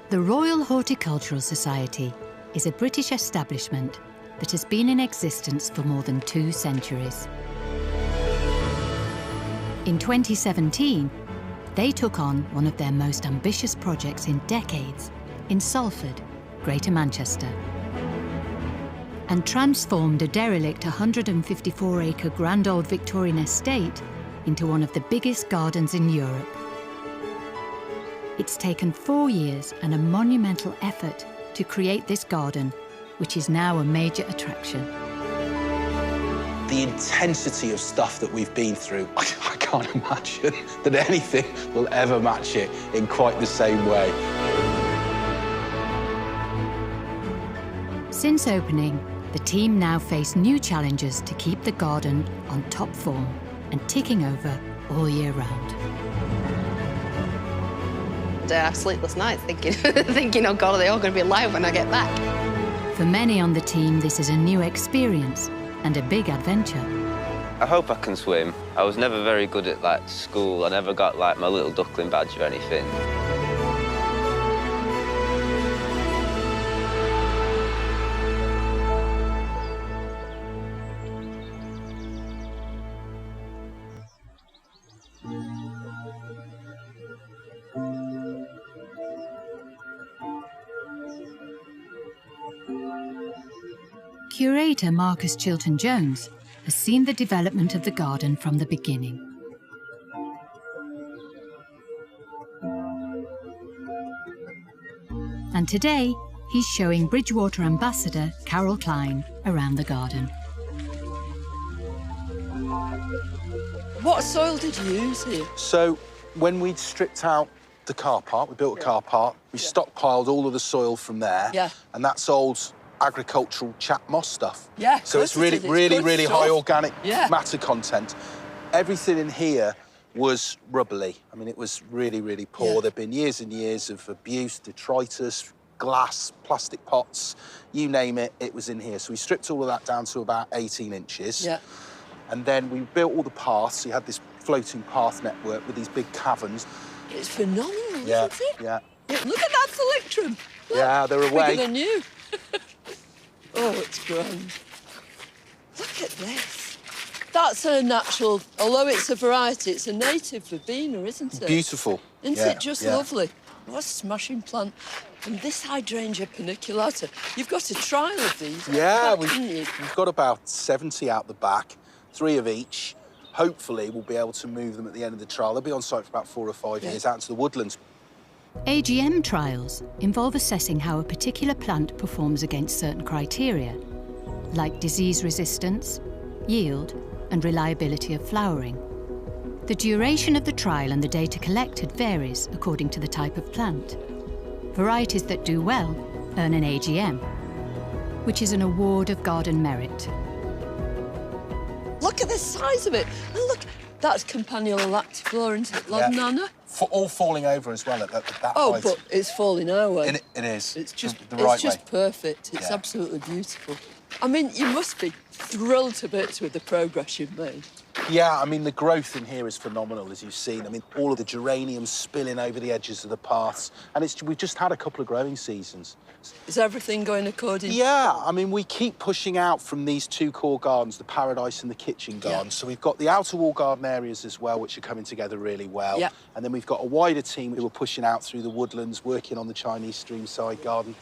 The Royal Horticultural Society is a British establishment that has been in existence for more than 2 centuries. In 2017, they took on one of their most ambitious projects in decades in Salford, Greater Manchester, and transformed a derelict 154-acre grand old Victorian estate into one of the biggest gardens in Europe. It's taken 4 years and a monumental effort to create this garden, which is now a major attraction. The intensity of stuff that we've been through, I can't imagine that anything will ever match it in quite the same way. Since opening, the team now face new challenges to keep the garden on top form and ticking over all year round. I have sleepless nights thinking, oh God, are they all going to be alive when I get back? For many on the team, this is a new experience and a big adventure. I hope I can swim. I was never very good at school. I never got my little duckling badge or anything. Curator Marcus Chilton-Jones has seen the development of the garden from the beginning. And today, he's showing Bridgewater ambassador Carol Klein around the garden. What soil did you use here? So when we'd stripped out the car park, we built a car park, we stockpiled all of the soil from there, and that's old agricultural chat moss stuff. Yeah, so it's really high organic matter content. Everything in here was rubbly. I mean, it was really poor. There'd been years and years of abuse, detritus, glass, plastic pots, you name it, it was in here. So we stripped all of that down to about 18 inches. Yeah. And then we built all the paths. So you had this floating path network with these big caverns. It's phenomenal, isn't it? Yeah. Look at that selectrum. Look, yeah, they're away. Bigger than you. Oh, it's grand. Look at this. That's a natural, although it's a variety, it's a native verbena, isn't it? Beautiful. Isn't it just lovely? What a smashing plant. And this hydrangea paniculata, you've got a trial of these. Yeah, we've got about 70 out the back, 3 of each. Hopefully, we'll be able to move them at the end of the trial. They'll be on site for about 4 or 5 years out into the woodlands. AGM trials involve assessing how a particular plant performs against certain criteria, like disease resistance, yield, and reliability of flowering. The duration of the trial and the data collected varies according to the type of plant. Varieties that do well earn an AGM, which is an award of garden merit. Look at the size of it. And look, that's Campanula lactiflora, isn't it? Laudanana? All falling over as well at that Oh, height. but it's falling our way. It is. It's just, the right it's just way. perfect. It's absolutely beautiful. I mean, you must be thrilled to bits with the progress you've made. Yeah, I mean, the growth in here is phenomenal, as you've seen. I mean, all of the geraniums spilling over the edges of the paths. And we've just had a couple of growing seasons. Is everything going according? Yeah, I mean, we keep pushing out from these 2 core gardens, the Paradise and the Kitchen Garden. So we've got the outer wall garden areas as well, which are coming together really well. Yeah. And then we've got a wider team who are pushing out through the woodlands, working on the Chinese Streamside Garden.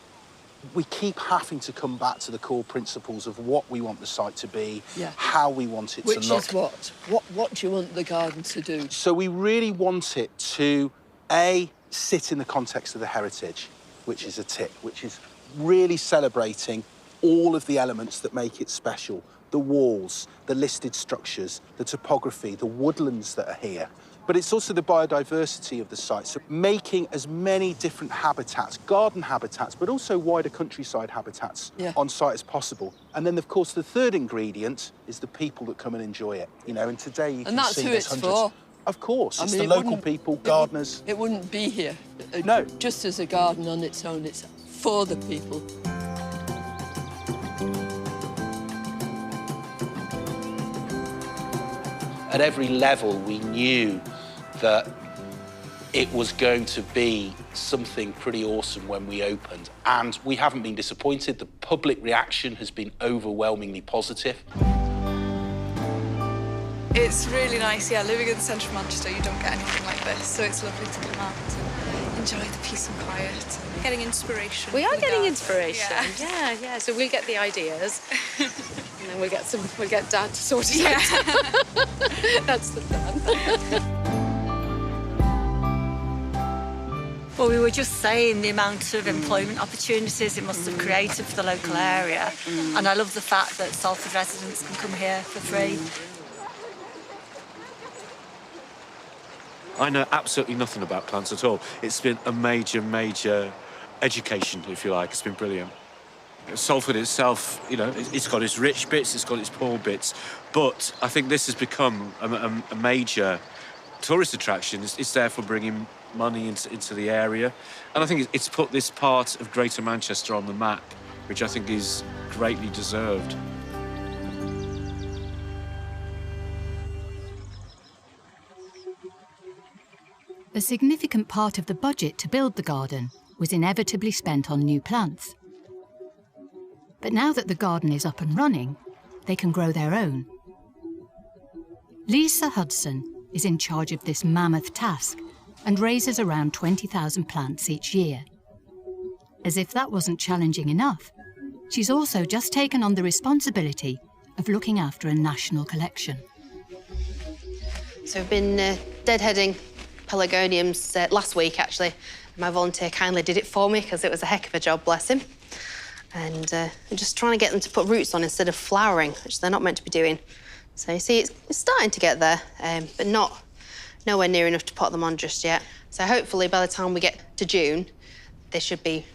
We keep having to come back to the core principles of what we want the site to be, how we want it to look. Which is what? What do you want the garden to do? So we really want it to, A, sit in the context of the heritage, which is a tip, which is really celebrating all of the elements that make it special. The walls, the listed structures, the topography, the woodlands that are here. But it's also the biodiversity of the site, so making as many different habitats, garden habitats, but also wider countryside habitats on site as possible. And then, of course, the third ingredient is the people that come and enjoy it. You know, and today you can see there's hundreds. And that's who it's for? Of course, it's the local people, gardeners. It wouldn't be here. No. Just as a garden on its own, it's for the people. At every level, we knew that it was going to be something pretty awesome when we opened, and we haven't been disappointed. The public reaction has been overwhelmingly positive. It's really nice, yeah, living in the centre of Manchester, you don't get anything like this, so it's lovely to come out and enjoy the peace and quiet. Getting inspiration. We are for the getting garden. inspiration, yeah. So we'll get the ideas, and then we'll get Dad to sort it out. That's the plan. Well, we were just saying the amount of employment opportunities it must have created for the local area. And I love the fact that Salford residents can come here for free. I know absolutely nothing about plants at all. It's been a major education, if you like. It's been brilliant. Salford itself, you know, it's got its rich bits, it's got its poor bits, but I think this has become a major tourist attraction. It's therefore bringing money into the area, and I think it's put this part of Greater Manchester on the map, which I think is greatly deserved. A significant part of the budget to build the garden was inevitably spent on new plants. But now that the garden is up and running, they can grow their own. Lisa Hudson is in charge of this mammoth task and raises around 20,000 plants each year. As if that wasn't challenging enough, she's also just taken on the responsibility of looking after a national collection. So we've been deadheading Pelargoniums last week, actually. My volunteer kindly did it for me because it was a heck of a job, bless him. And we're just trying to get them to put roots on instead of flowering, which they're not meant to be doing. So you see, it's starting to get there, but nowhere near enough to pot them on just yet. So hopefully by the time we get to June, they should be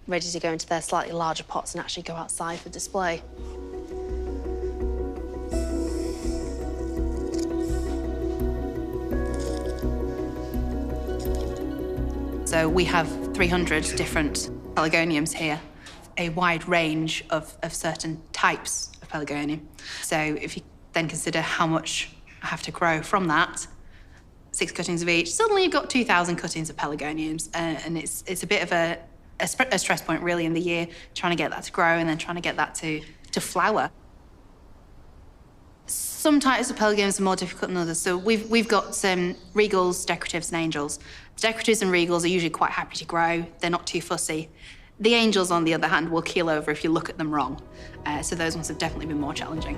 ready to go into their slightly larger pots and actually go outside for display. So we have 300 different Pelargoniums here, a wide range of certain types of Pelargonium. So if you then consider how much I have to grow from that, 6 cuttings of each, suddenly you've got 2,000 cuttings of Pelargoniums, and it's a bit of a stress point really in the year, trying to get that to grow and then trying to get that to flower. Some types of Pelargoniums are more difficult than others. So we've got regals, decoratives, and angels. The decoratives and regals are usually quite happy to grow. They're not too fussy. The angels, on the other hand, will keel over if you look at them wrong. So those ones have definitely been more challenging.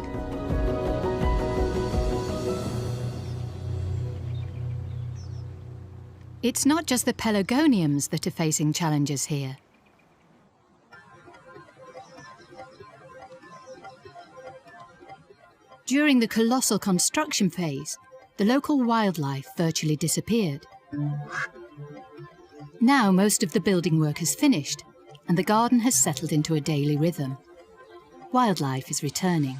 It's not just the Pelargoniums that are facing challenges here. During the colossal construction phase, the local wildlife virtually disappeared. Now most of the building work is finished, and the garden has settled into a daily rhythm. Wildlife is returning.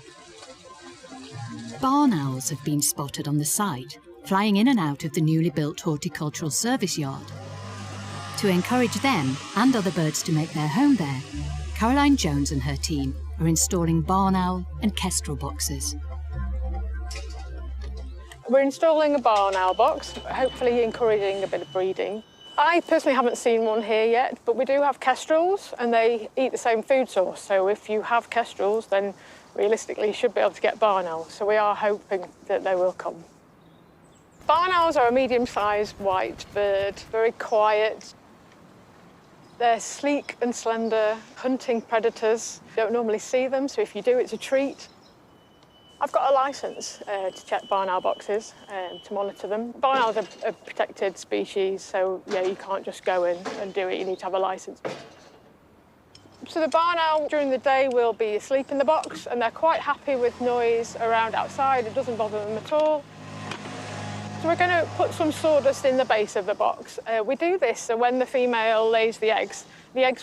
Barn owls have been spotted on the site, flying in and out of the newly built horticultural service yard. To encourage them and other birds to make their home there, Caroline Jones and her team are installing barn owl and kestrel boxes. We're installing a barn owl box, hopefully encouraging a bit of breeding. I personally haven't seen one here yet, but we do have kestrels and they eat the same food source. So if you have kestrels, then realistically you should be able to get barn owls. So we are hoping that they will come. Barn owls are a medium-sized white bird, very quiet. They're sleek and slender, hunting predators. You don't normally see them, so if you do, it's a treat. I've got a licence to check barn owl boxes, to monitor them. Barn owls are a protected species, so yeah, you can't just go in and do it, you need to have a licence. So the barn owl during the day will be asleep in the box, and they're quite happy with noise around outside. It doesn't bother them at all. So we're going to put some sawdust in the base of the box. We do this so when the female lays the eggs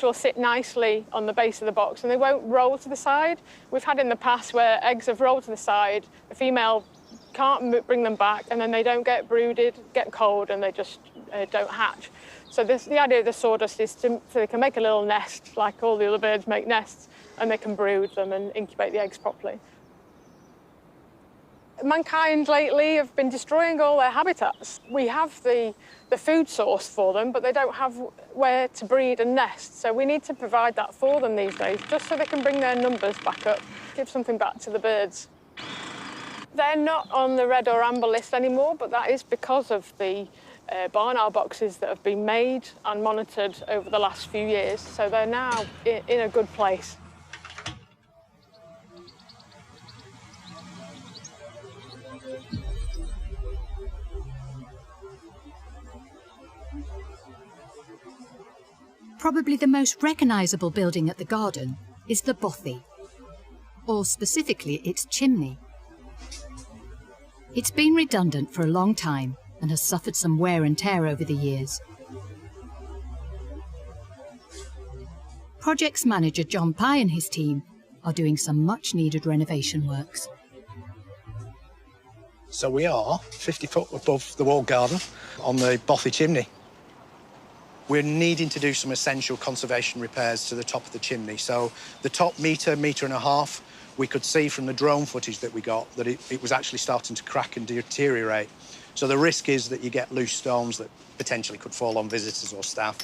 will sit nicely on the base of the box and they won't roll to the side. We've had in the past where eggs have rolled to the side, the female can't bring them back, and then they don't get brooded, get cold, and they just don't hatch. So the idea of the sawdust is so they can make a little nest, like all the other birds make nests, and they can brood them and incubate the eggs properly. Mankind lately have been destroying all their habitats. We have the food source for them, but they don't have where to breed and nest. So we need to provide that for them these days, just so they can bring their numbers back up, give something back to the birds. They're not on the red or amber list anymore, but that is because of the barn owl boxes that have been made and monitored over the last few years. So they're now in a good place. Probably the most recognisable building at the garden is the bothy, or specifically its chimney. It's been redundant for a long time and has suffered some wear and tear over the years. Projects manager John Pye and his team are doing some much-needed renovation works. So we are 50 foot above the walled garden on the bothy chimney. We're needing to do some essential conservation repairs to the top of the chimney. So the top metre and a half, we could see from the drone footage that we got that it was actually starting to crack and deteriorate. So the risk is that you get loose stones that potentially could fall on visitors or staff.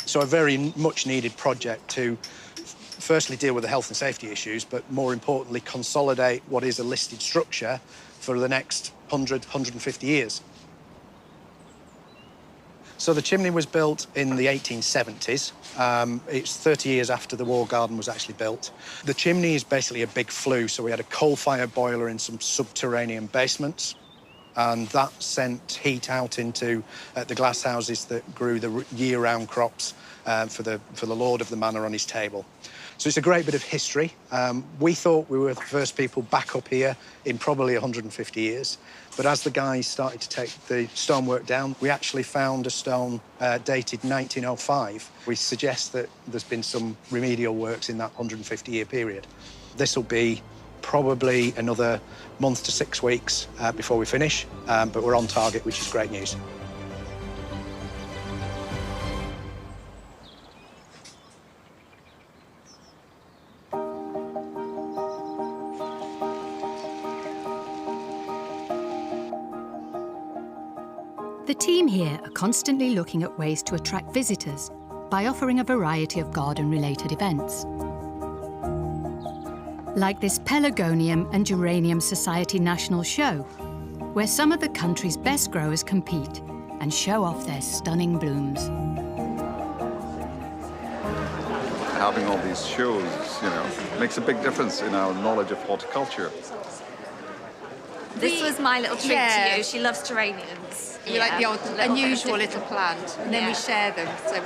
So a very much needed project to firstly deal with the health and safety issues, but more importantly, consolidate what is a listed structure for the next 100, 150 years. So the chimney was built in the 1870s. It's 30 years after the walled garden was actually built. The chimney is basically a big flue, so we had a coal-fired boiler in some subterranean basements, and that sent heat out into the glass houses that grew the year-round crops for the lord of the manor on his table. So it's a great bit of history. We thought we were the first people back up here in probably 150 years. But as the guys started to take the stonework down, we actually found a stone dated 1905. We suggest that there's been some remedial works in that 150-year period. This will be probably another month to 6 weeks before we finish, but we're on target, which is great news. The team here are constantly looking at ways to attract visitors by offering a variety of garden-related events. Like this Pelargonium and Geranium Society National Show, where some of the country's best growers compete and show off their stunning blooms. Having all these shows, makes a big difference in our knowledge of horticulture. This was my little treat to you. She loves geraniums. We like the odd, unusual little plant, and then we share them. So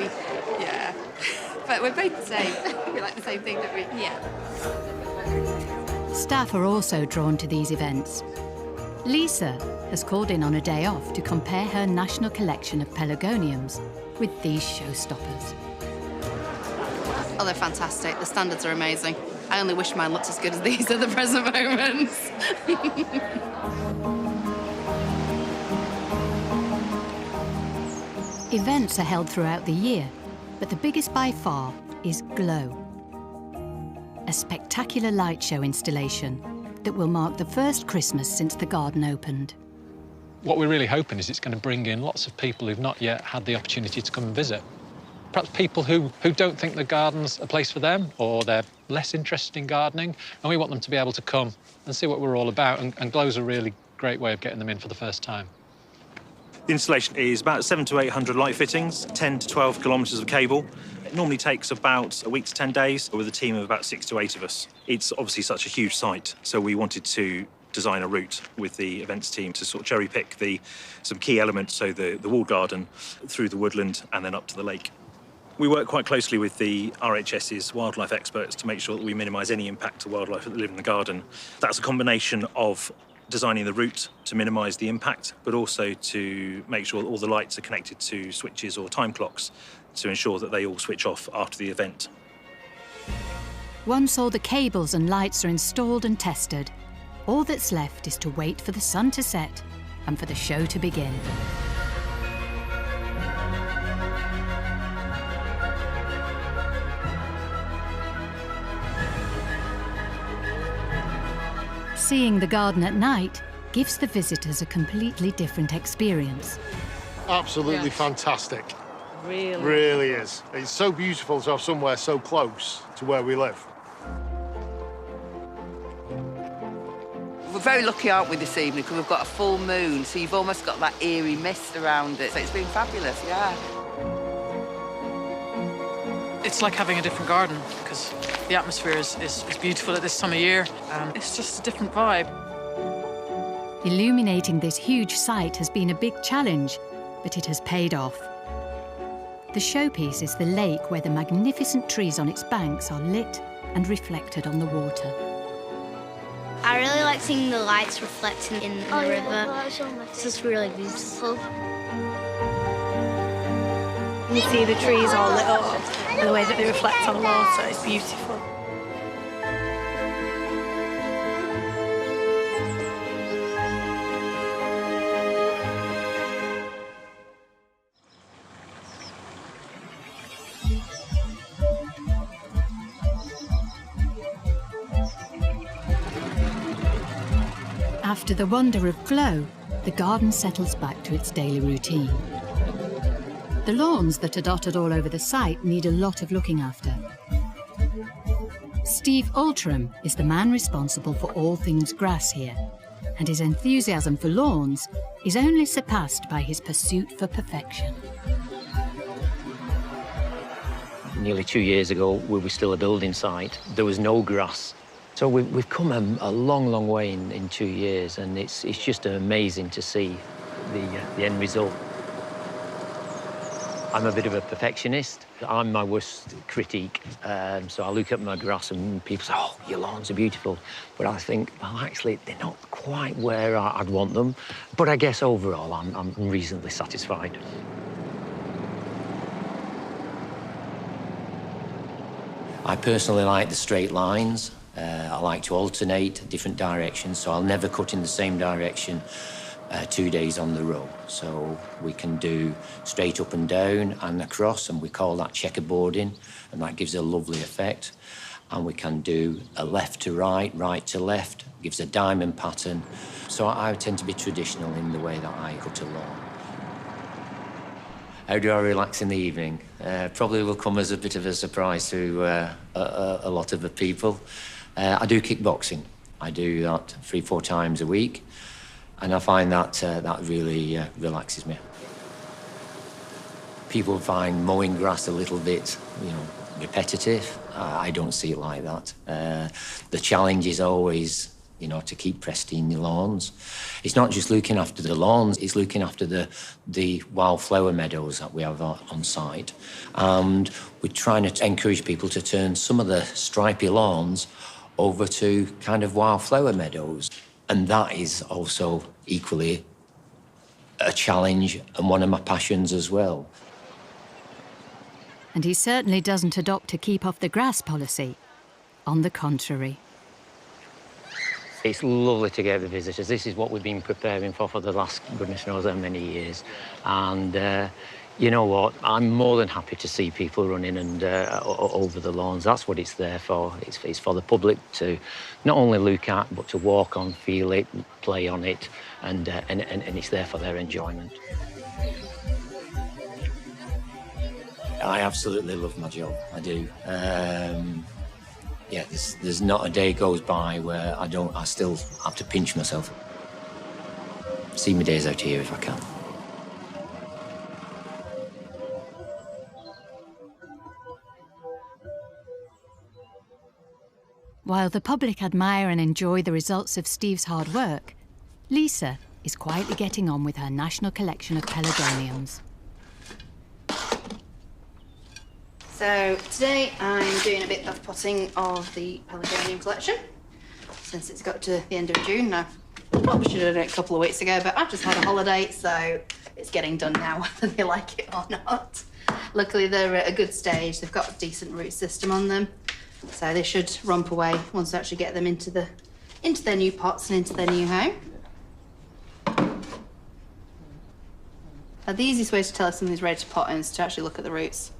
but we're both the same. We like the same thing, don't we? Yeah. Staff are also drawn to these events. Lisa has called in on a day off to compare her national collection of pelargoniums with these showstoppers. Oh, they're fantastic. The standards are amazing. I only wish mine looked as good as these at the present moment. Events are held throughout the year, but the biggest by far is Glow, a spectacular light show installation that will mark the first Christmas since the garden opened. What we're really hoping is it's going to bring in lots of people who've not yet had the opportunity to come and visit. Perhaps people who don't think the garden's a place for them, or they're less interested in gardening, and we want them to be able to come and see what we're all about, and Glow's a really great way of getting them in for the first time. The installation is about 700 to 800 light fittings, 10 to 12 kilometres of cable. It normally takes about a week to 10 days with a team of about 6 to 8 of us. It's obviously such a huge site, so we wanted to design a route with the events team to sort of cherry pick some key elements, so the walled garden, through the woodland and then up to the lake. We work quite closely with the RHS's wildlife experts to make sure that we minimise any impact to wildlife that live in the garden. That's a combination of designing the route to minimise the impact, but also to make sure that all the lights are connected to switches or time clocks to ensure that they all switch off after the event. Once all the cables and lights are installed and tested, all that's left is to wait for the sun to set and for the show to begin. seeing the garden at night gives the visitors a completely different experience. Absolutely fantastic. Really? Really is. It's so beautiful to have somewhere so close to where we live. We're very lucky, aren't we, this evening, because we've got a full moon, so you've almost got that eerie mist around it. So it's been fabulous, yeah. It's like having a different garden, because the atmosphere is beautiful at this time of year. It's just a different vibe. Illuminating this huge site has been a big challenge, but it has paid off. The showpiece is the lake where the magnificent trees on its banks are lit and reflected on the water. I really like seeing the lights reflecting in the river. It's just really beautiful. You see the trees all lit up and the way that they reflect on the water, it's beautiful. After the wonder of flow, the garden settles back to its daily routine. The lawns that are dotted all over the site need a lot of looking after. Steve Alterham is the man responsible for all things grass here, and his enthusiasm for lawns is only surpassed by his pursuit for perfection. Nearly 2 years ago, we were still a building site. There was no grass. So we've come a long, long way in 2 years, and it's just amazing to see the end result. I'm a bit of a perfectionist. I'm my worst critique. So I look at my grass and people say, oh, your lawns are beautiful. But I think, well, actually, they're not quite where I'd want them. But I guess overall, I'm reasonably satisfied. I personally like the straight lines. I like to alternate different directions, so I'll never cut in the same direction 2 days on the row. So we can do straight up and down and across, and we call that checkerboarding, and that gives a lovely effect. And we can do a left to right, right to left, gives a diamond pattern. So I tend to be traditional in the way that I cut a lawn. How do I relax in the evening? Probably will come as a bit of a surprise to a lot of the people. I do kickboxing. I do that 3-4 times a week, and I find that that really relaxes me. People find mowing grass a little bit, repetitive. I don't see it like that. The challenge is always, to keep pristine your lawns. It's not just looking after the lawns, it's looking after the wildflower meadows that we have on site. And we're trying to encourage people to turn some of the stripy lawns over to kind of wildflower meadows. And that is also equally a challenge and one of my passions as well. And he certainly doesn't adopt a keep off the grass policy. On the contrary. It's lovely to get the visitors. This is what we've been preparing for the last goodness knows how many years. And you know what? I'm more than happy to see people running and over the lawns. That's what it's there for. It's for the public to not only look at, but to walk on, feel it, play on it, and it's there for their enjoyment. I absolutely love my job. I do. Yeah, there's not a day goes by where I still have to pinch myself. See my days out here if I can. While the public admire and enjoy the results of Steve's hard work, Lisa is quietly getting on with her national collection of Pelargoniums. So today I'm doing a bit of potting of the Pelargonium collection, since it's got to the end of June now. Probably should have done it a couple of weeks ago, but I've just had a holiday, so it's getting done now, whether they like it or not. Luckily, they're at a good stage. They've got a decent root system on them, so they should romp away once I actually get them into their new pots and into their new home. Now, the easiest way to tell if something's ready to pot in is to actually look at the roots.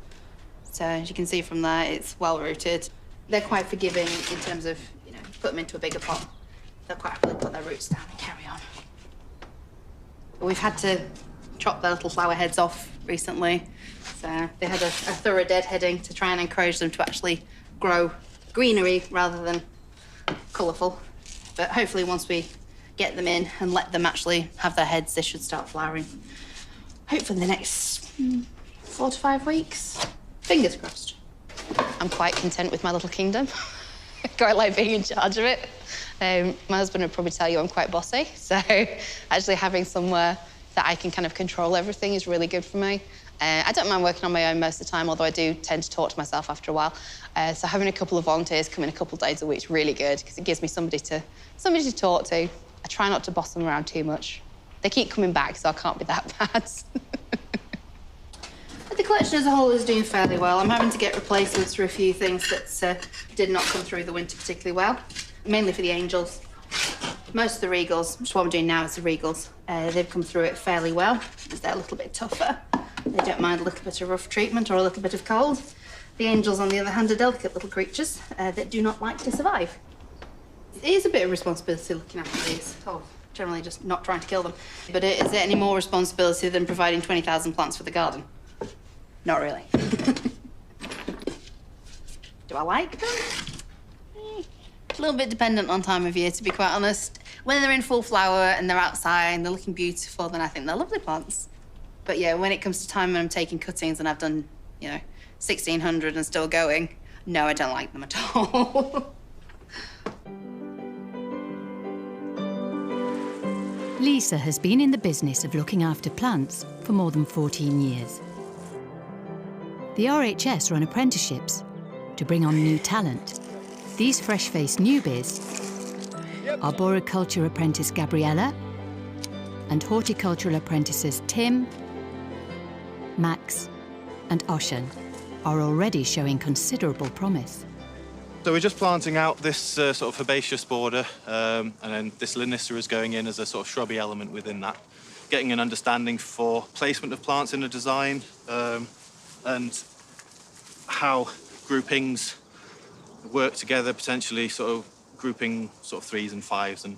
So as you can see from there, it's well rooted. They're quite forgiving in terms of, put them into a bigger pot. they'll quite happily put their roots down and carry on. We've had to chop their little flower heads off recently. So they had a thorough deadheading to try and encourage them to actually grow greenery rather than colourful. But hopefully once we get them in and let them actually have their heads, they should start flowering. Hopefully in the next 4 to 5 weeks. Fingers crossed. I'm quite content with my little kingdom. I quite like being in charge of it. My husband would probably tell you I'm quite bossy, so actually having somewhere that I can kind of control everything is really good for me. I don't mind working on my own most of the time, although I do tend to talk to myself after a while. So having a couple of volunteers come in a couple of days a week is really good because it gives me somebody to talk to. I try not to boss them around too much. They keep coming back, so I can't be that bad. But the collection as a whole is doing fairly well. I'm having to get replacements for a few things that did not come through the winter particularly well, mainly for the angels. Most of the regals, which is what I'm doing now, is the regals. They've come through it fairly well because they're a little bit tougher. They don't mind a little bit of rough treatment or a little bit of cold. The angels, on the other hand, are delicate little creatures that do not like to survive. It is a bit of responsibility looking after these. Oh, generally just not trying to kill them. But is it any more responsibility than providing 20,000 plants for the garden? Not really. Do I like them? A little bit dependent on time of year, to be quite honest. When they're in full flower and they're outside and they're looking beautiful, then I think they're lovely plants. But yeah, when it comes to time when I'm taking cuttings and I've done, 1,600 and still going, no, I don't like them at all. Lisa has been in the business of looking after plants for more than 14 years. The RHS run apprenticeships to bring on new talent. These fresh-faced newbies are arboriculture apprentice Gabriella and horticultural apprentices Tim, Max and Oshan are already showing considerable promise. So we're just planting out this sort of herbaceous border, and then this Linissa is going in as a sort of shrubby element within that, getting an understanding for placement of plants in a design and how groupings work together, potentially sort of grouping sort of 3s and 5s and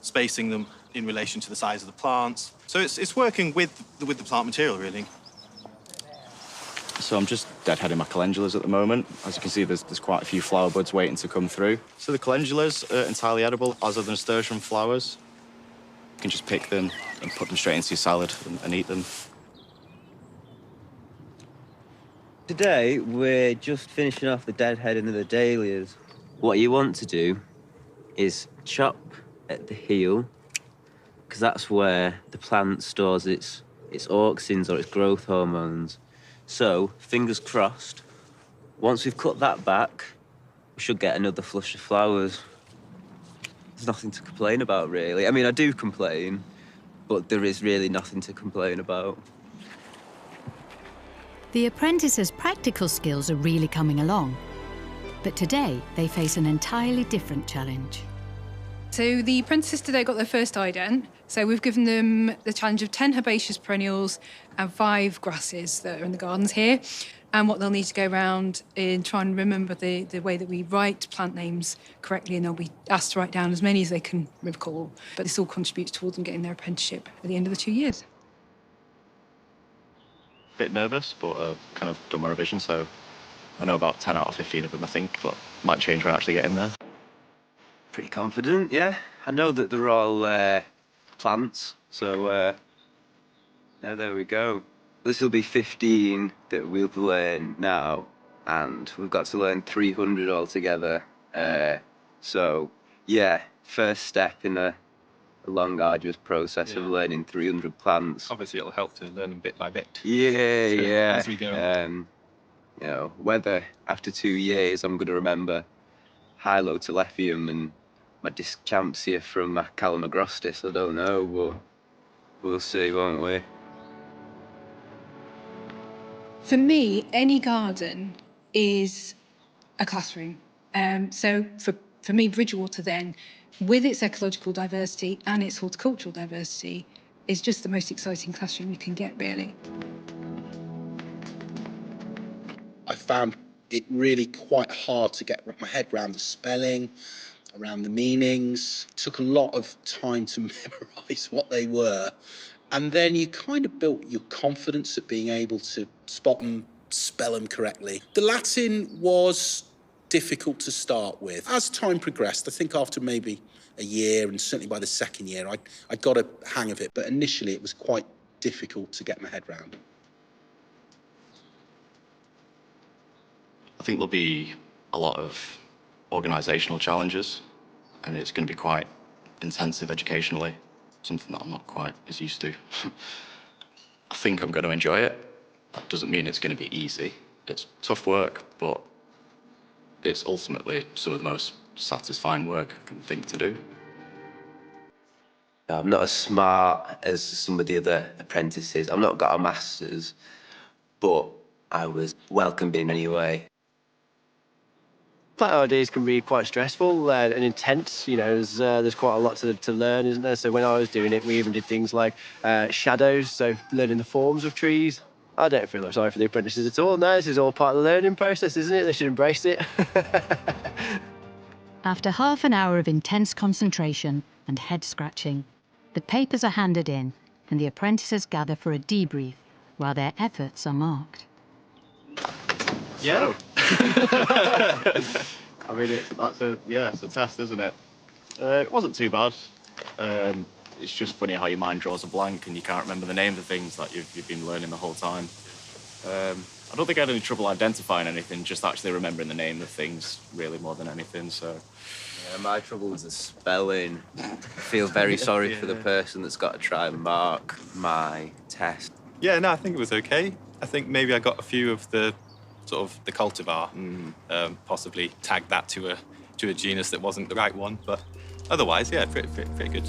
spacing them in relation to the size of the plants. So it's working with the plant material, really. So I'm just deadheading my calendulas at the moment. As you can see, there's quite a few flower buds waiting to come through. So the calendulas are entirely edible, as are the nasturtium flowers. You can just pick them and put them straight into your salad and eat them. Today, we're just finishing off the deadheading of the dahlias. What you want to do is chop at the heel, because that's where the plant stores its auxins or its growth hormones. So, fingers crossed, once we've cut that back, we should get another flush of flowers. There's nothing to complain about, really. I mean, I do complain, but there is really nothing to complain about. The apprentices' practical skills are really coming along, but today they face an entirely different challenge. So the apprentices today got their first ident. So we've given them the challenge of 10 herbaceous perennials and 5 grasses that are in the gardens here. And what they'll need to go around and try and remember the way that we write plant names correctly, and they'll be asked to write down as many as they can recall. But this all contributes towards them getting their apprenticeship at the end of the 2 years. Bit nervous, but kind of done my revision, so I know about 10 out of 15 of them, I think, but might change when I actually get in there. Pretty confident, yeah. I know that they're all plants, so yeah, there we go. This will be 15 that we'll learn now, and we've got to learn 300 altogether. So, yeah, first step in a long, arduous process of learning 300 plants. Obviously, it'll help to learn them bit by bit. Yeah. As we go. Whether after 2 years I'm going to remember Hylotelephium and my Dischampsia from my Calamagrostis, I don't know, but we'll see, won't we? For me, any garden is a classroom. So for me, Bridgewater then, with its ecological diversity and its horticultural diversity, is just the most exciting classroom you can get, really. I found it really quite hard to get my head around the spelling, around the meanings. It took a lot of time to memorise what they were. And then you kind of built your confidence at being able to spot them, spell them correctly. The Latin was difficult to start with. As time progressed, I think after maybe a year, and certainly by the second year, I got a hang of it. But initially, it was quite difficult to get my head round. I think there'll be a lot of organisational challenges, and it's going to be quite intensive educationally, something that I'm not quite as used to. I think I'm going to enjoy it. That doesn't mean it's going to be easy. It's tough work, but it's ultimately some of the most satisfying work I can think to do. I'm not as smart as some of the other apprentices. I've not got a master's, but I was welcomed in anyway. Plant ideas can be quite stressful and intense. You know, there's quite a lot to learn, isn't there? So when I was doing it, we even did things like shadows, so learning the forms of trees. I don't feel sorry for the apprentices at all. No, this is all part of the learning process, isn't it? They should embrace it. After half an hour of intense concentration and head scratching, the papers are handed in and the apprentices gather for a debrief while their efforts are marked. Yeah. I mean, it's a test, isn't it? It wasn't too bad. It's just funny how your mind draws a blank and you can't remember the names of things that you've been learning the whole time. I don't think I had any trouble identifying anything, just actually remembering the name of things really more than anything, so. Yeah, my trouble was the spelling. I feel very sorry for the person that's got to try and mark my test. Yeah, no, I think it was okay. I think maybe I got a few of the sort of the cultivar, possibly tagged that to a genus that wasn't the right one, but otherwise, yeah, pretty good.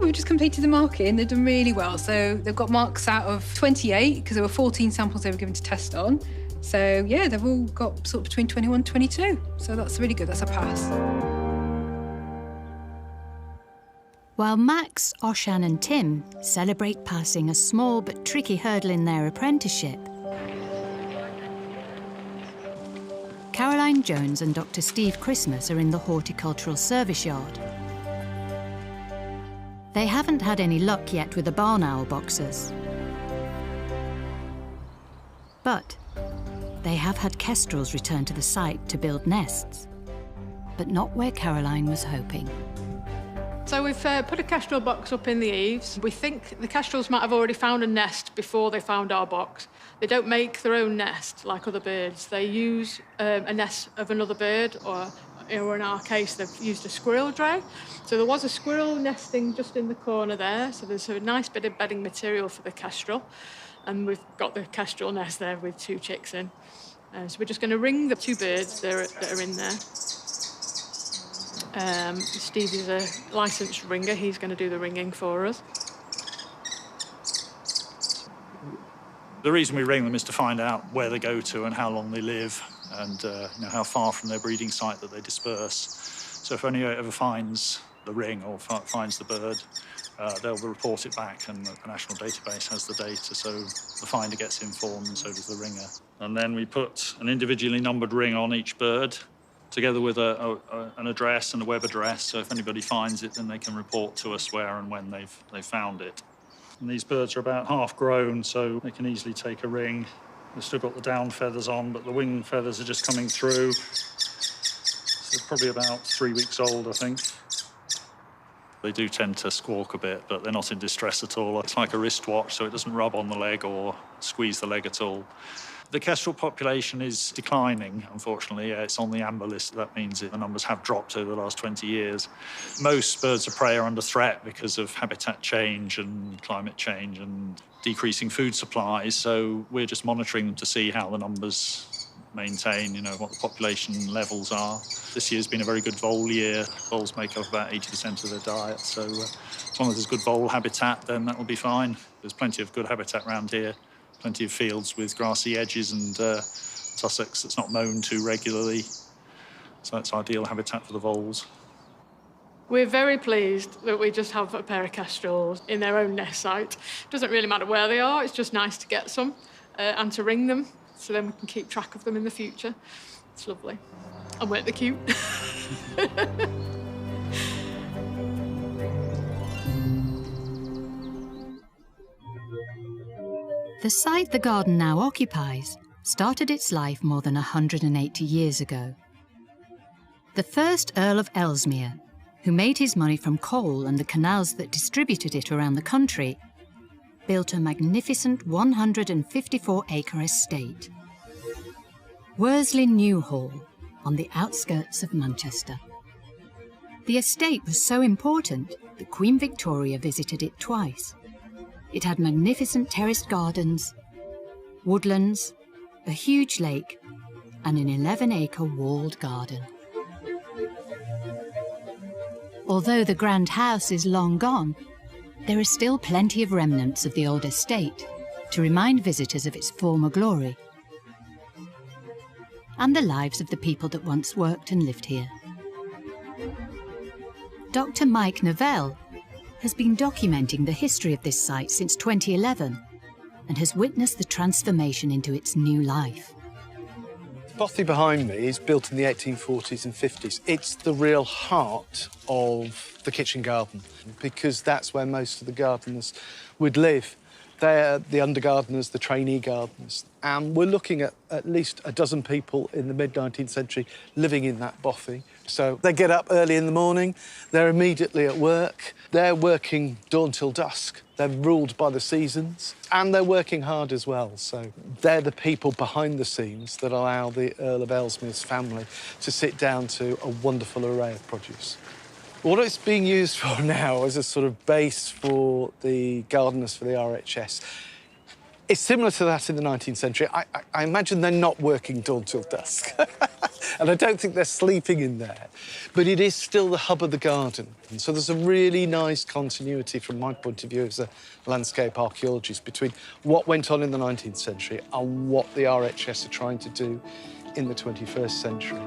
We've just completed the marking. They've done really well. So they've got marks out of 28 because there were 14 samples they were given to test on. So yeah, they've all got sort of between 21 and 22. So that's really good. That's a pass. While Max, Oshan and Tim celebrate passing a small but tricky hurdle in their apprenticeship, Caroline Jones and Dr. Steve Christmas are in the horticultural service yard. They haven't had any luck yet with the barn owl boxes. But they have had kestrels return to the site to build nests, but not where Caroline was hoping. So we've put a kestrel box up in the eaves. We think the kestrels might have already found a nest before they found our box. They don't make their own nest like other birds. They use a nest of another bird, or in our case, they've used a squirrel dray. So there was a squirrel nesting just in the corner there. So there's a nice bit of bedding material for the kestrel. And we've got the kestrel nest there with 2 chicks in. So we're just going to ring the 2 birds that are in there. Steve is a licensed ringer. He's going to do the ringing for us. The reason we ring them is to find out where they go to and how long they live, and how far from their breeding site that they disperse. So if anyone ever finds the ring or finds the bird, they'll report it back, and the national database has the data, so the finder gets informed and so does the ringer. And then we put an individually numbered ring on each bird, together with an address and a web address, so if anybody finds it, then they can report to us where and when they've found it. And these birds are about half grown, so they can easily take a ring. They've still got the down feathers on, but the wing feathers are just coming through. So they're probably about 3 weeks old, I think. They do tend to squawk a bit, but they're not in distress at all. It's like a wristwatch, so it doesn't rub on the leg or squeeze the leg at all. The kestrel population is declining, unfortunately. It's on the amber list. That means the numbers have dropped over the last 20 years. Most birds of prey are under threat because of habitat change and climate change and decreasing food supplies. So we're just monitoring them to see how the numbers maintain, what the population levels are. This year's been a very good vole year. Voles make up about 80% of their diet. So as long as there's good vole habitat, then that will be fine. There's plenty of good habitat around here. Plenty of fields with grassy edges and tussocks that's not mown too regularly. So that's ideal habitat for the voles. We're very pleased that we just have a pair of kestrels in their own nest site. It doesn't really matter where they are, it's just nice to get some and to ring them, so then we can keep track of them in the future. It's lovely. And weren't they cute? The site the garden now occupies started its life more than 180 years ago. The first Earl of Ellesmere, who made his money from coal and the canals that distributed it around the country, built a magnificent 154-acre estate. Worsley New Hall, on the outskirts of Manchester. The estate was so important that Queen Victoria visited it twice. It had magnificent terraced gardens, woodlands, a huge lake, and an 11-acre walled garden. Although the grand house is long gone, there are still plenty of remnants of the old estate to remind visitors of its former glory and the lives of the people that once worked and lived here. Dr. Mike Novell has been documenting the history of this site since 2011 and has witnessed the transformation into its new life. The bothy behind me is built in the 1840s and 50s. It's the real heart of the kitchen garden because that's where most of the gardeners would live. They're the under-gardeners, the trainee gardeners. And we're looking at least a dozen people in the mid-19th century living in that bothy. So they get up early in the morning, they're immediately at work, they're working dawn till dusk, they're ruled by the seasons, and they're working hard as well. So they're the people behind the scenes that allow the Earl of Ellesmere's family to sit down to a wonderful array of produce. What it's being used for now as a sort of base for the gardeners for the RHS, it's similar to that in the 19th century. I imagine they're not working dawn till dusk. And I don't think they're sleeping in there. But it is still the hub of the garden. And so there's a really nice continuity from my point of view as a landscape archaeologist between what went on in the 19th century and what the RHS are trying to do in the 21st century.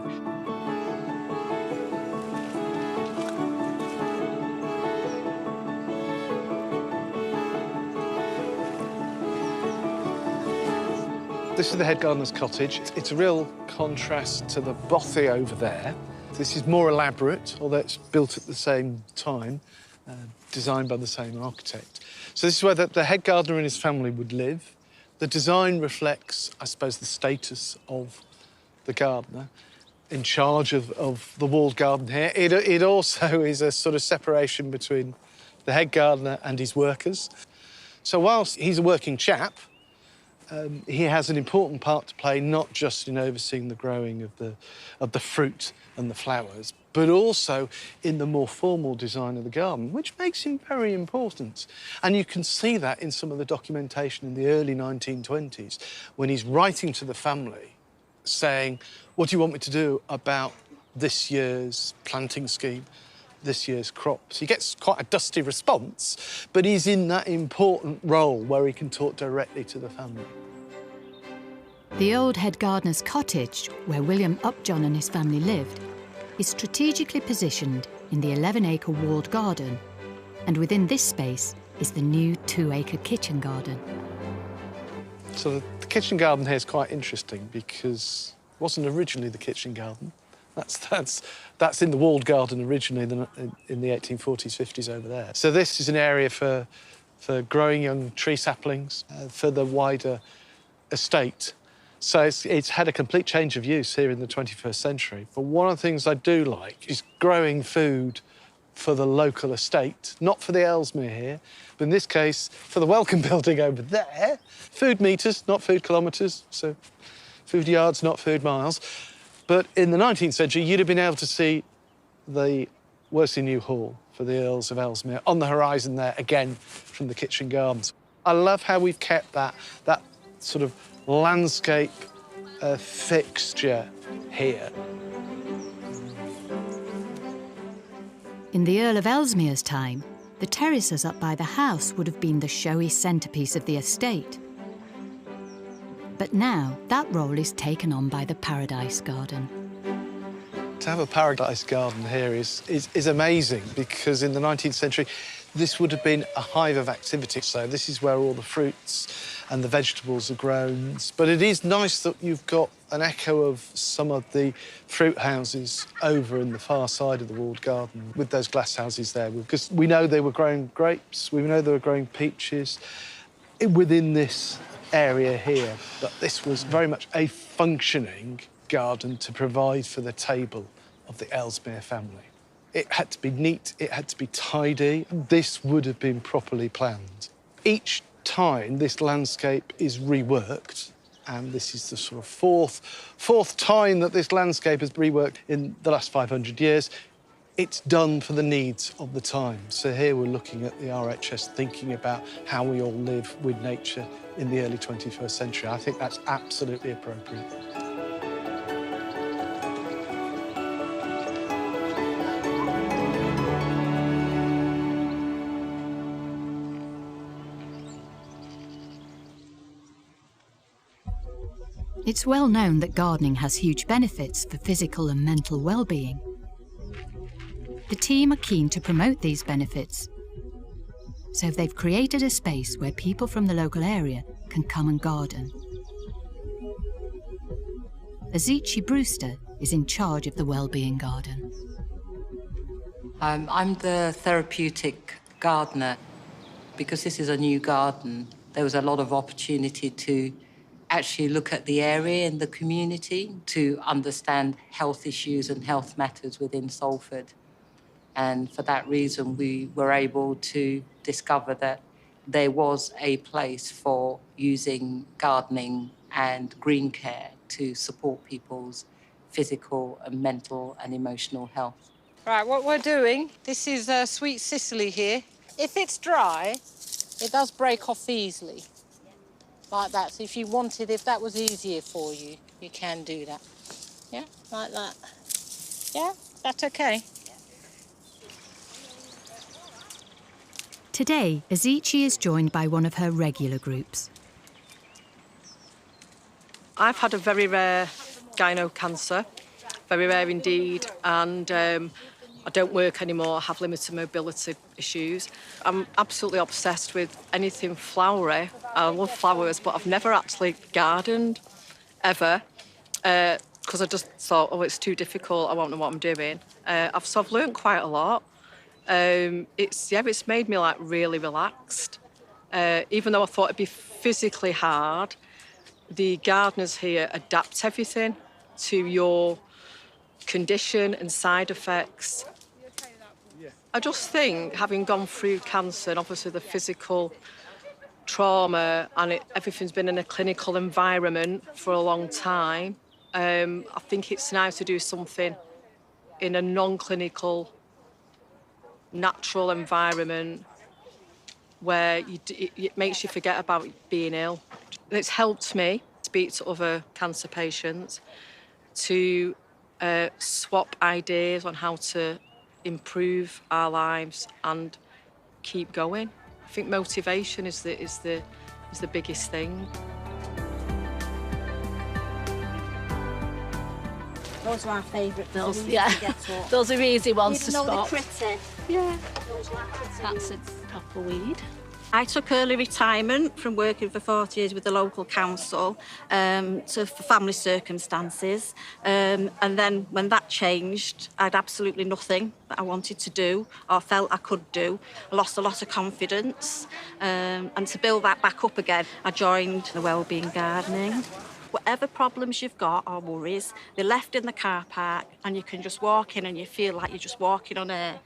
This is the head gardener's cottage. It's a real contrast to the bothy over there. This is more elaborate, although it's built at the same time, designed by the same architect. So this is where the head gardener and his family would live. The design reflects, I suppose, the status of the gardener in charge of the walled garden here. It also is a sort of separation between the head gardener and his workers. So whilst he's a working chap, he has an important part to play, not just in overseeing the growing of the fruit and the flowers, but also in the more formal design of the garden, which makes him very important. And you can see that in some of the documentation in the early 1920s, when he's writing to the family, saying, what do you want me to do about this year's planting scheme, this year's crops? He gets quite a dusty response, but he's in that important role where he can talk directly to the family. The old head gardener's cottage, where William Upjohn and his family lived, is strategically positioned in the 11-acre walled garden, and within this space is the new 2-acre kitchen garden. So the kitchen garden here is quite interesting because it wasn't originally the kitchen garden. That's in the walled garden originally in the 1840s, 50s over there. So this is an area for growing young tree saplings for the wider estate. So it's had a complete change of use here in the 21st century. But one of the things I do like is growing food for the local estate, not for the Ellesmere here, but in this case, for the Welcome Building over there. Food metres, not food kilometres, so food yards, not food miles. But in the 19th century, you'd have been able to see the Worsley New Hall for the Earls of Ellesmere on the horizon there, again, from the kitchen gardens. I love how we've kept that sort of landscape fixture here. In the Earl of Ellesmere's time, the terraces up by the house would have been the showy centrepiece of the estate. But now, that role is taken on by the Paradise Garden. To have a Paradise Garden here is amazing because in the 19th century, This would have been a hive of activity, so this is where all the fruits and the vegetables are grown. But it is nice that you've got an echo of some of the fruit houses over in the far side of the walled garden with those glass houses there, because we know they were growing grapes, we know they were growing peaches within this area here. But this was very much a functioning garden to provide for the table of the Ellesmere family. It had to be neat, it had to be tidy. This would have been properly planned. Each time this landscape is reworked, and this is the sort of fourth time that this landscape has been reworked in the last 500 years, it's done for the needs of the time. So here we're looking at the RHS thinking about how we all live with nature in the early 21st century. I think that's absolutely appropriate. It's well known that gardening has huge benefits for physical and mental well-being. The team are keen to promote these benefits, so they've created a space where people from the local area can come and garden. Azichi Brewster is in charge of the Wellbeing Garden. I'm the therapeutic gardener. Because this is a new garden, there was a lot of opportunity to actually look at the area and the community to understand health issues and health matters within Salford. And for that reason, we were able to discover that there was a place for using gardening and green care to support people's physical and mental and emotional health. Right, what we're doing, this is sweet Sicily here. If it's dry, it does break off easily. Like that. So if you wanted, if that was easier for you, you can do that. Yeah, like that. Yeah, that's okay. Today, Azichi is joined by one of her regular groups. I've had a very rare gyno cancer, very rare indeed, and I don't work anymore, I have limited mobility issues. I'm absolutely obsessed with anything flowery. I love flowers, but I've never actually gardened, ever, because I just thought, oh, it's too difficult, I won't know what I'm doing. I've learned quite a lot. It's made me like really relaxed. Even though I thought it'd be physically hard, the gardeners here adapt everything to your condition and side effects. I just think, having gone through cancer and obviously the physical trauma and everything's been in a clinical environment for a long time, I think it's nice to do something in a non-clinical, natural environment where it makes you forget about being ill. It's helped me speak to other cancer patients to swap ideas on how to improve our lives and keep going. I think motivation is the biggest thing. Those are our favourite. Those, yeah. Those are easy ones to spot. Pretty. Yeah. That's a proper weed. I took early retirement from working for 40 years with the local council for family circumstances. And then when that changed, I had absolutely nothing that I wanted to do or felt I could do. I lost a lot of confidence. And to build that back up again, I joined the Wellbeing Gardening. Whatever problems you've got or worries, they're left in the car park and you can just walk in and you feel like you're just walking on air.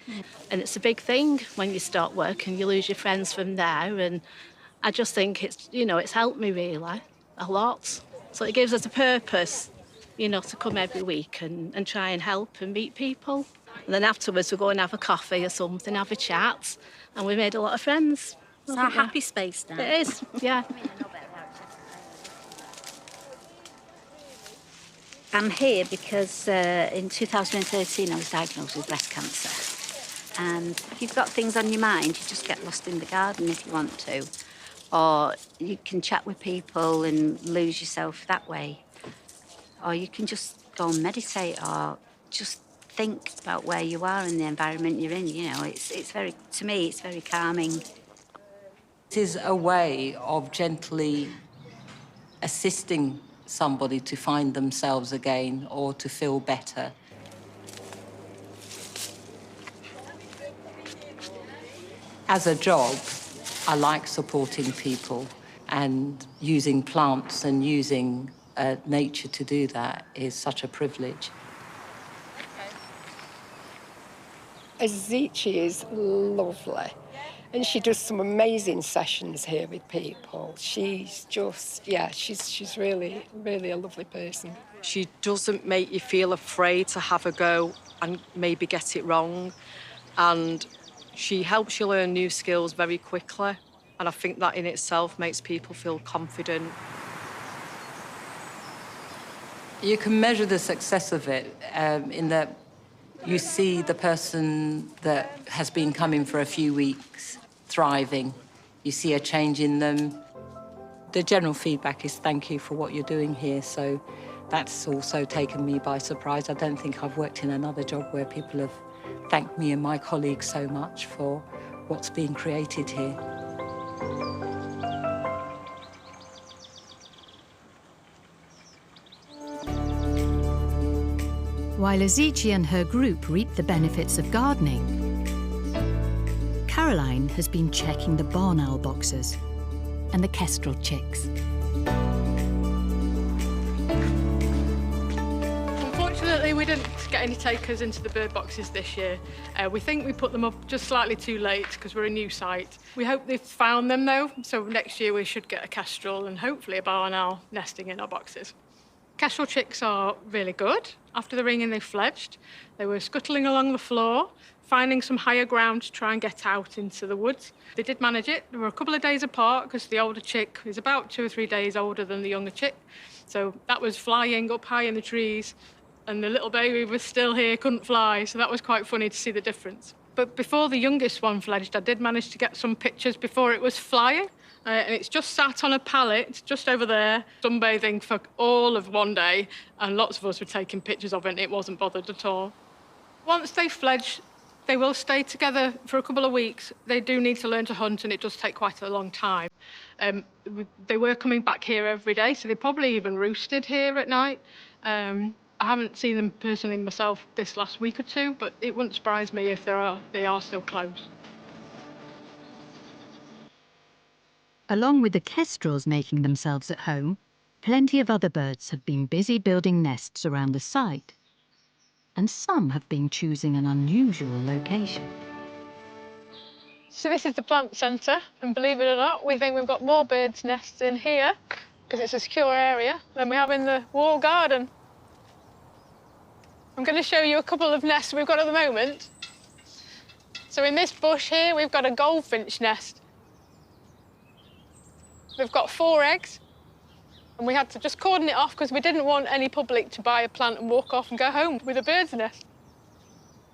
And it's a big thing when you start work and you lose your friends from there. And I just think it's helped me really a lot. So it gives us a purpose, to come every week and try and help and meet people. And then afterwards we go and have a coffee or something, have a chat, and we made a lot of friends. It's our happy space now. It is, yeah. I'm here because in 2013 I was diagnosed with breast cancer. And if you've got things on your mind, you just get lost in the garden if you want to. Or you can chat with people and lose yourself that way. Or you can just go and meditate or just think about where you are and the environment you're in. You know, it's very, to me, it's very calming. It is a way of gently assisting somebody to find themselves again or to feel better. As a job, I like supporting people, and using plants and using nature to do that is such a privilege. Azichi is lovely, and she does some amazing sessions here with people. She's just, yeah, she's really, really a lovely person. She doesn't make you feel afraid to have a go and maybe get it wrong. And she helps you learn new skills very quickly. And I think that in itself makes people feel confident. You can measure the success of it in that you see the person that has been coming for a few weeks thriving. You see a change in them. The general feedback is thank you for what you're doing here. So that's also taken me by surprise. I don't think I've worked in another job where people have thanked me and my colleagues so much for what's being created here. While Azichi and her group reap the benefits of gardening, Caroline has been checking the barn owl boxes and the kestrel chicks. Unfortunately, we didn't get any takers into the bird boxes this year. We think we put them up just slightly too late because we're a new site. We hope they've found them though, so next year we should get a kestrel and hopefully a barn owl nesting in our boxes. Kestrel chicks are really good. After the ringing, they fledged. They were scuttling along the floor, finding some higher ground to try and get out into the woods. They did manage it. They were a couple of days apart because the older chick is about 2 or 3 days older than the younger chick. So that was flying up high in the trees, and the little baby was still here, couldn't fly. So that was quite funny to see the difference. But before the youngest one fledged, I did manage to get some pictures before it was flying. And it's just sat on a pallet just over there, sunbathing for all of one day, and lots of us were taking pictures of it, and it wasn't bothered at all. Once they fledge, they will stay together for a couple of weeks. They do need to learn to hunt, and it does take quite a long time. They were coming back here every day, so they probably even roosted here at night. I haven't seen them personally myself this last week or two, but it wouldn't surprise me if they are still close. Along with the kestrels making themselves at home, plenty of other birds have been busy building nests around the site. And some have been choosing an unusual location. So this is the plant centre, and believe it or not, we think we've got more birds' nests in here, because it's a secure area, than we have in the wall garden. I'm going to show you a couple of nests we've got at the moment. So in this bush here, we've got a goldfinch nest. They've got 4 eggs, and we had to just cordon it off because we didn't want any public to buy a plant and walk off and go home with a bird's nest.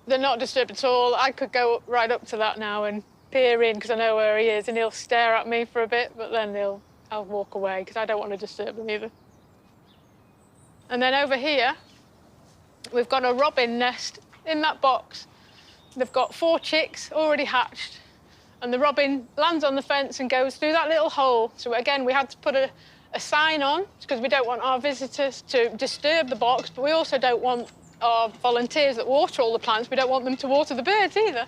They're not disturbed at all. I could go right up to that now and peer in because I know where he is, and he'll stare at me for a bit, but then I'll walk away because I don't want to disturb them either. And then over here, we've got a robin nest in that box. They've got 4 chicks already hatched. And the robin lands on the fence and goes through that little hole. So again, we had to put a sign on because we don't want our visitors to disturb the box, but we also don't want our volunteers that water all the plants, we don't want them to water the birds either.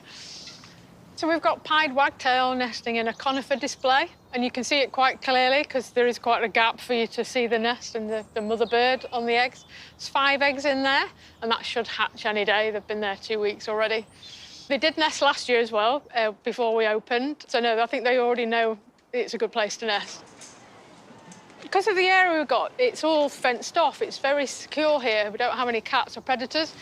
So we've got pied wagtail nesting in a conifer display, and you can see it quite clearly because there is quite a gap for you to see the nest and the mother bird on the eggs. There's 5 eggs in there, and that should hatch any day. They've been there 2 weeks already. They did nest last year as well, before we opened. So no, I think they already know it's a good place to nest. Because of the area we've got, it's all fenced off. It's very secure here. We don't have any cats or predators.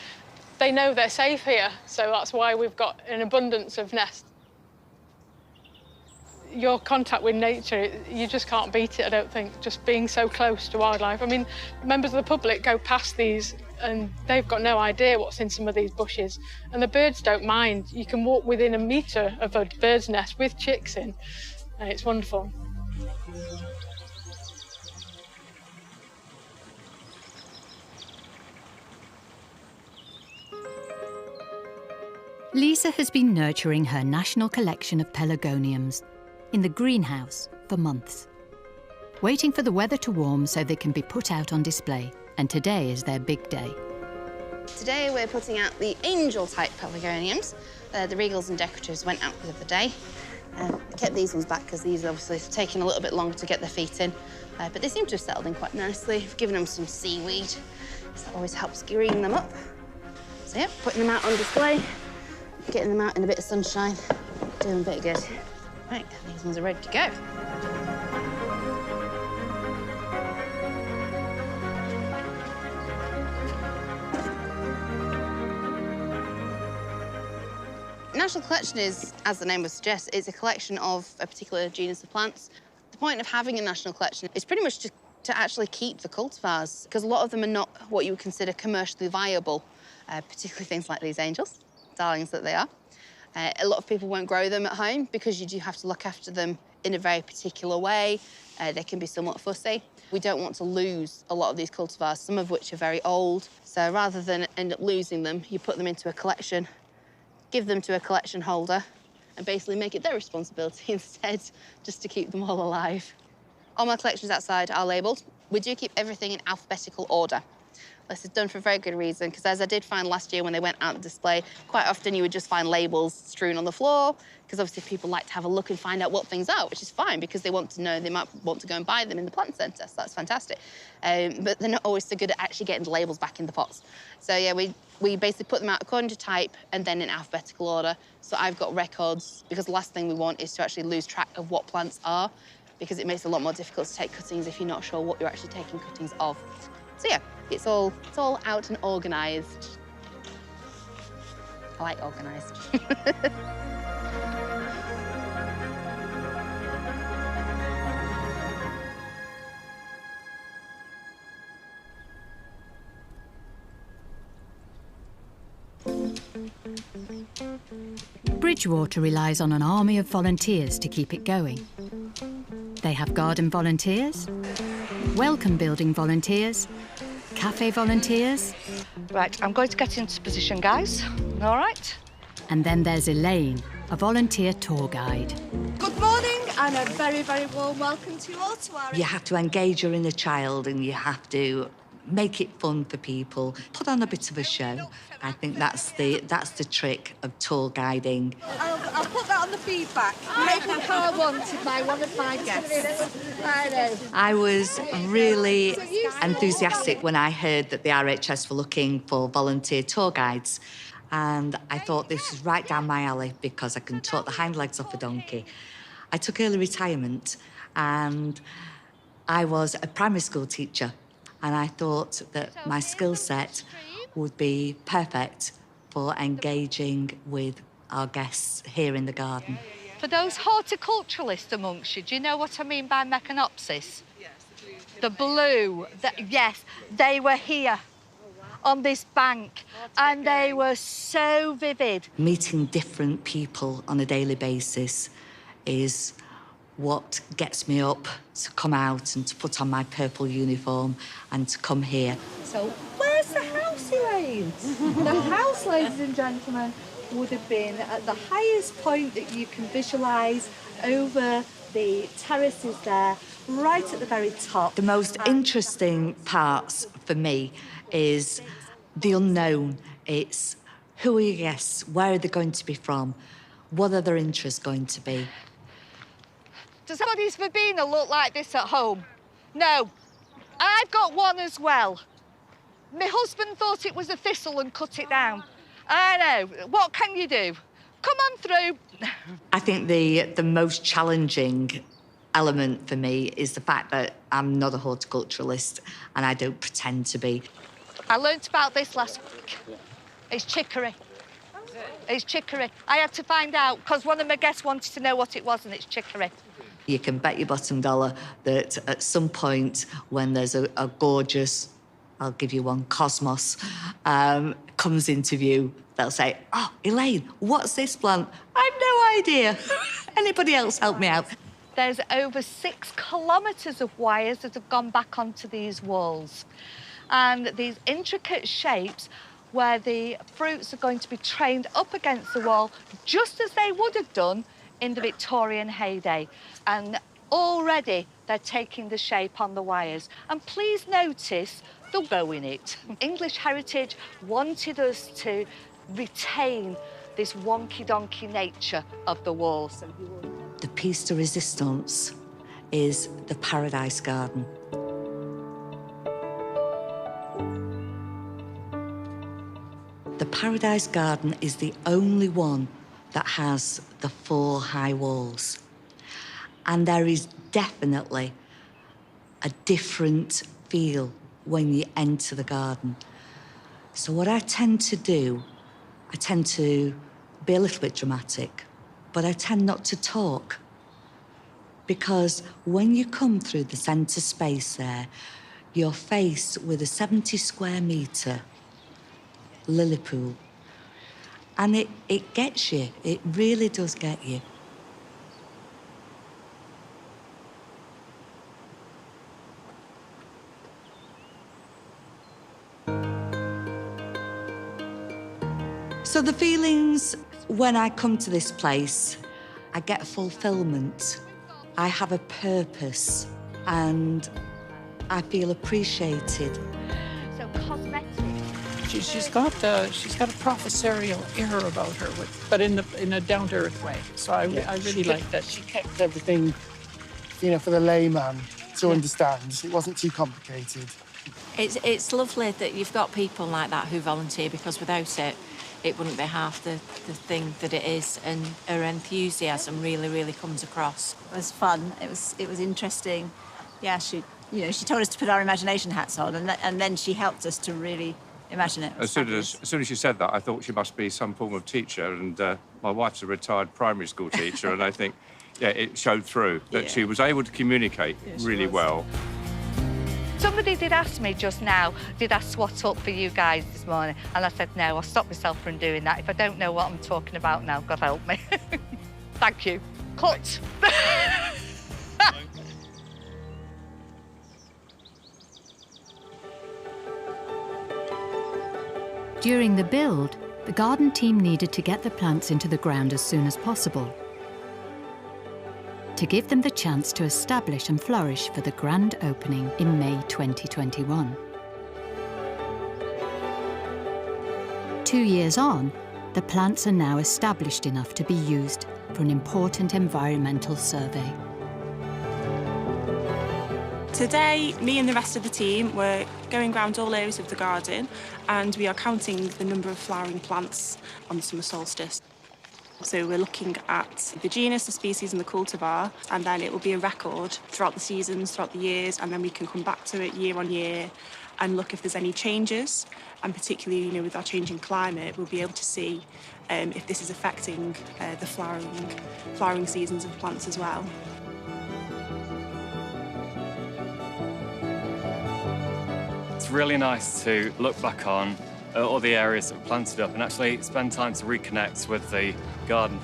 They know they're safe here, so that's why we've got an abundance of nests. Your contact with nature, you just can't beat it, I don't think, just being so close to wildlife. I mean, members of the public go past these and they've got no idea what's in some of these bushes. And the birds don't mind. You can walk within a metre of a bird's nest with chicks in, and it's wonderful. Lisa has been nurturing her national collection of pelargoniums in the greenhouse for months, waiting for the weather to warm so they can be put out on display, and today is their big day. Today we're putting out the angel-type pelargoniums. The regals and decoratives went out the other day. I kept these ones back because these are obviously taking a little bit longer to get their feet in, but they seem to have settled in quite nicely. We've given them some seaweed, so that always helps green them up. So yeah, putting them out on display, getting them out in a bit of sunshine, doing a bit of good. Right, these ones are ready to go. National collection is, as the name would suggest, it's a collection of a particular genus of plants. The point of having a national collection is pretty much to actually keep the cultivars, because a lot of them are not what you would consider commercially viable, particularly things like these angels, darlings that they are. A lot of people won't grow them at home because you do have to look after them in a very particular way. They can be somewhat fussy. We don't want to lose a lot of these cultivars, some of which are very old. So rather than end up losing them, you put them into a collection, give them to a collection holder, and basically make it their responsibility instead, just to keep them all alive. All my collections outside are labelled. We do keep everything in alphabetical order. This is done for a very good reason, because as I did find last year when they went out on display, quite often you would just find labels strewn on the floor, because obviously people like to have a look and find out what things are, which is fine, because they want to know, they might want to go and buy them in the plant centre, so that's fantastic. But they're not always so good at actually getting the labels back in the pots. So yeah, we basically put them out according to type and then in alphabetical order. So I've got records, because the last thing we want is to actually lose track of what plants are, because it makes it a lot more difficult to take cuttings if you're not sure what you're actually taking cuttings of. So yeah, it's all out and organised. I like organised. Bridgewater relies on an army of volunteers to keep it going. They have garden volunteers, welcome building volunteers, cafe volunteers. Right, I'm going to get into position, guys. All right? And then there's Elaine, a volunteer tour guide. Good morning and a very, very warm welcome to you all to our... You have to engage your inner child and you have to make it fun for people, put on a bit of a show. I think that's the trick of tour guiding. I'll put that on the feedback. Maple car wanted by one of my guests. I know. I was really enthusiastic when I heard that the RHS were looking for volunteer tour guides. And I thought this is right down my alley because I can talk the hind legs off a donkey. I took early retirement and I was a primary school teacher. And I thought that my skill set would be perfect for engaging with our guests here in the garden. For those horticulturalists amongst you, do you know what I mean by Mechanopsis? Yes, the blue. Yes, they were here on this bank and they were so vivid. Meeting different people on a daily basis is what gets me up to come out and to put on my purple uniform and to come here. So where's the house, Elaine? The house, ladies and gentlemen, would have been at the highest point that you can visualise over the terraces there, right at the very top. The most interesting parts for me is the unknown. It's who are your guests, where are they going to be from, what are their interests going to be? Does somebody's verbena look like this at home? No. I've got one as well. My husband thought it was a thistle and cut it down. I know. What can you do? Come on through. I think the most challenging element for me is the fact that I'm not a horticulturalist and I don't pretend to be. I learnt about this last week. It's chicory. It's chicory. I had to find out because one of my guests wanted to know what it was, and it's chicory. You can bet your bottom dollar that at some point when there's a gorgeous, I'll give you one, cosmos, comes into view, they'll say, oh, Elaine, what's this plant? I've no idea. Anybody else help me out? There's over 6 kilometres of wires that have gone back onto these walls. And these intricate shapes where the fruits are going to be trained up against the wall, just as they would have done in the Victorian heyday. And already they're taking the shape on the wires. And please notice the bow in it. English Heritage wanted us to retain this wonky-donkey nature of the wall. The piece de resistance is the Paradise Garden. The Paradise Garden is the only one that has the 4 high walls. And there is definitely a different feel when you enter the garden. So what I tend to do, I tend to be a little bit dramatic, but I tend not to talk. Because when you come through the centre space there, you're faced with a 70 square metre lily pool. And it gets you, it really does get you. So the feelings when I come to this place, I get fulfilment. I have a purpose and I feel appreciated. So cosmetic. She's got a professorial air about her, but in a down-to-earth way. So I really like that. She kept everything, for the layman to understand. It wasn't too complicated. It's lovely that you've got people like that who volunteer, because without it, it wouldn't be half the thing that it is, and her enthusiasm really, really comes across. It was fun. It was interesting. Yeah, she told us to put our imagination hats on, and then she helped us to really imagine it. As soon as she said that, I thought she must be some form of teacher, and my wife's a retired primary school teacher, and I think, it showed through that she was able to communicate really well. Somebody did ask me just now, did I swat up for you guys this morning? And I said, no, I'll stop myself from doing that. If I don't know what I'm talking about now, God help me. Thank you. Cut. During the build, the garden team needed to get the plants into the ground as soon as possible, to give them the chance to establish and flourish for the grand opening in May 2021. 2 years on, the plants are now established enough to be used for an important environmental survey. Today, me and the rest of the team were going around all areas of the garden, and we are counting the number of flowering plants on the summer solstice. So we're looking at the genus, the species and the cultivar, and then it will be a record throughout the seasons, throughout the years, and then we can come back to it year on year and look if there's any changes. And particularly, with our changing climate, we'll be able to see if this is affecting the flowering seasons of plants as well. It's really nice to look back on all the areas that were planted up and actually spend time to reconnect with the garden.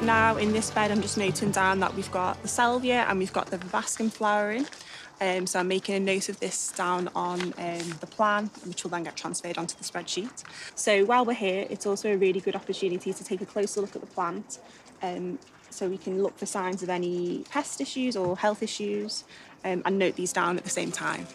Now in this bed, I'm just noting down that we've got the salvia and we've got the vivascum flowering. So I'm making a note of this down on the plan, which will then get transferred onto the spreadsheet. So while we're here, it's also a really good opportunity to take a closer look at the plant, so we can look for signs of any pest issues or health issues, and note these down at the same time.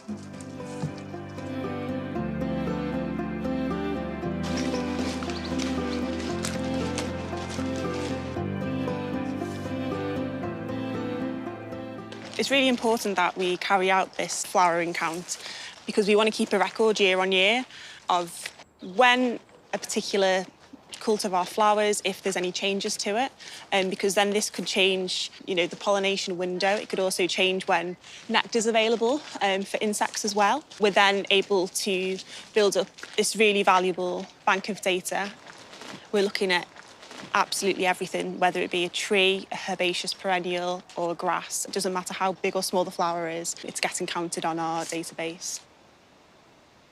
It's really important that we carry out this flowering count because we want to keep a record year on year of when a particular cultivar flowers, if there's any changes to it, because then this could change, the pollination window. It could also change when nectar is available for insects as well. We're then able to build up this really valuable bank of data. We're looking at absolutely everything, whether it be a tree, a herbaceous perennial, or a grass. It doesn't matter how big or small the flower is, it's getting counted on our database.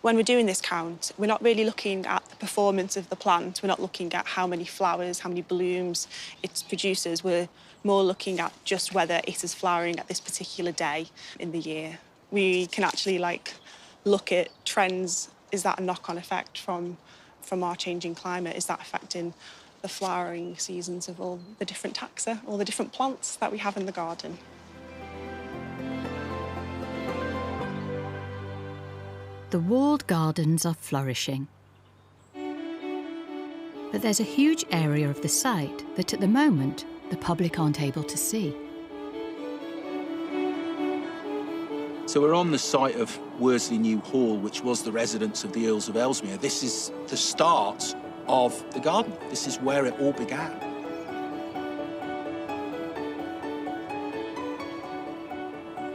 When we're doing this count, we're not really looking at the performance of the plant. We're not looking at how many flowers, how many blooms it produces. We're more looking at just whether it is flowering at this particular day in the year. we can actually like look at trends. Is that a knock-on effect from our changing climate? Is that affecting the flowering seasons of all the different taxa, all the different plants that we have in the garden? The walled gardens are flourishing. But there's a huge area of the site that at the moment the public aren't able to see. So we're on the site of Worsley New Hall, which was the residence of the Earls of Ellesmere. This is the start of the garden. This is where it all began.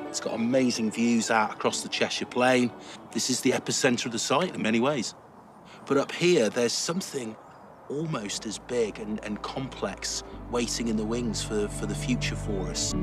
It's got amazing views out across the Cheshire Plain. This is the epicentre of the site in many ways. But up here, there's something almost as big and complex waiting in the wings for the future for us.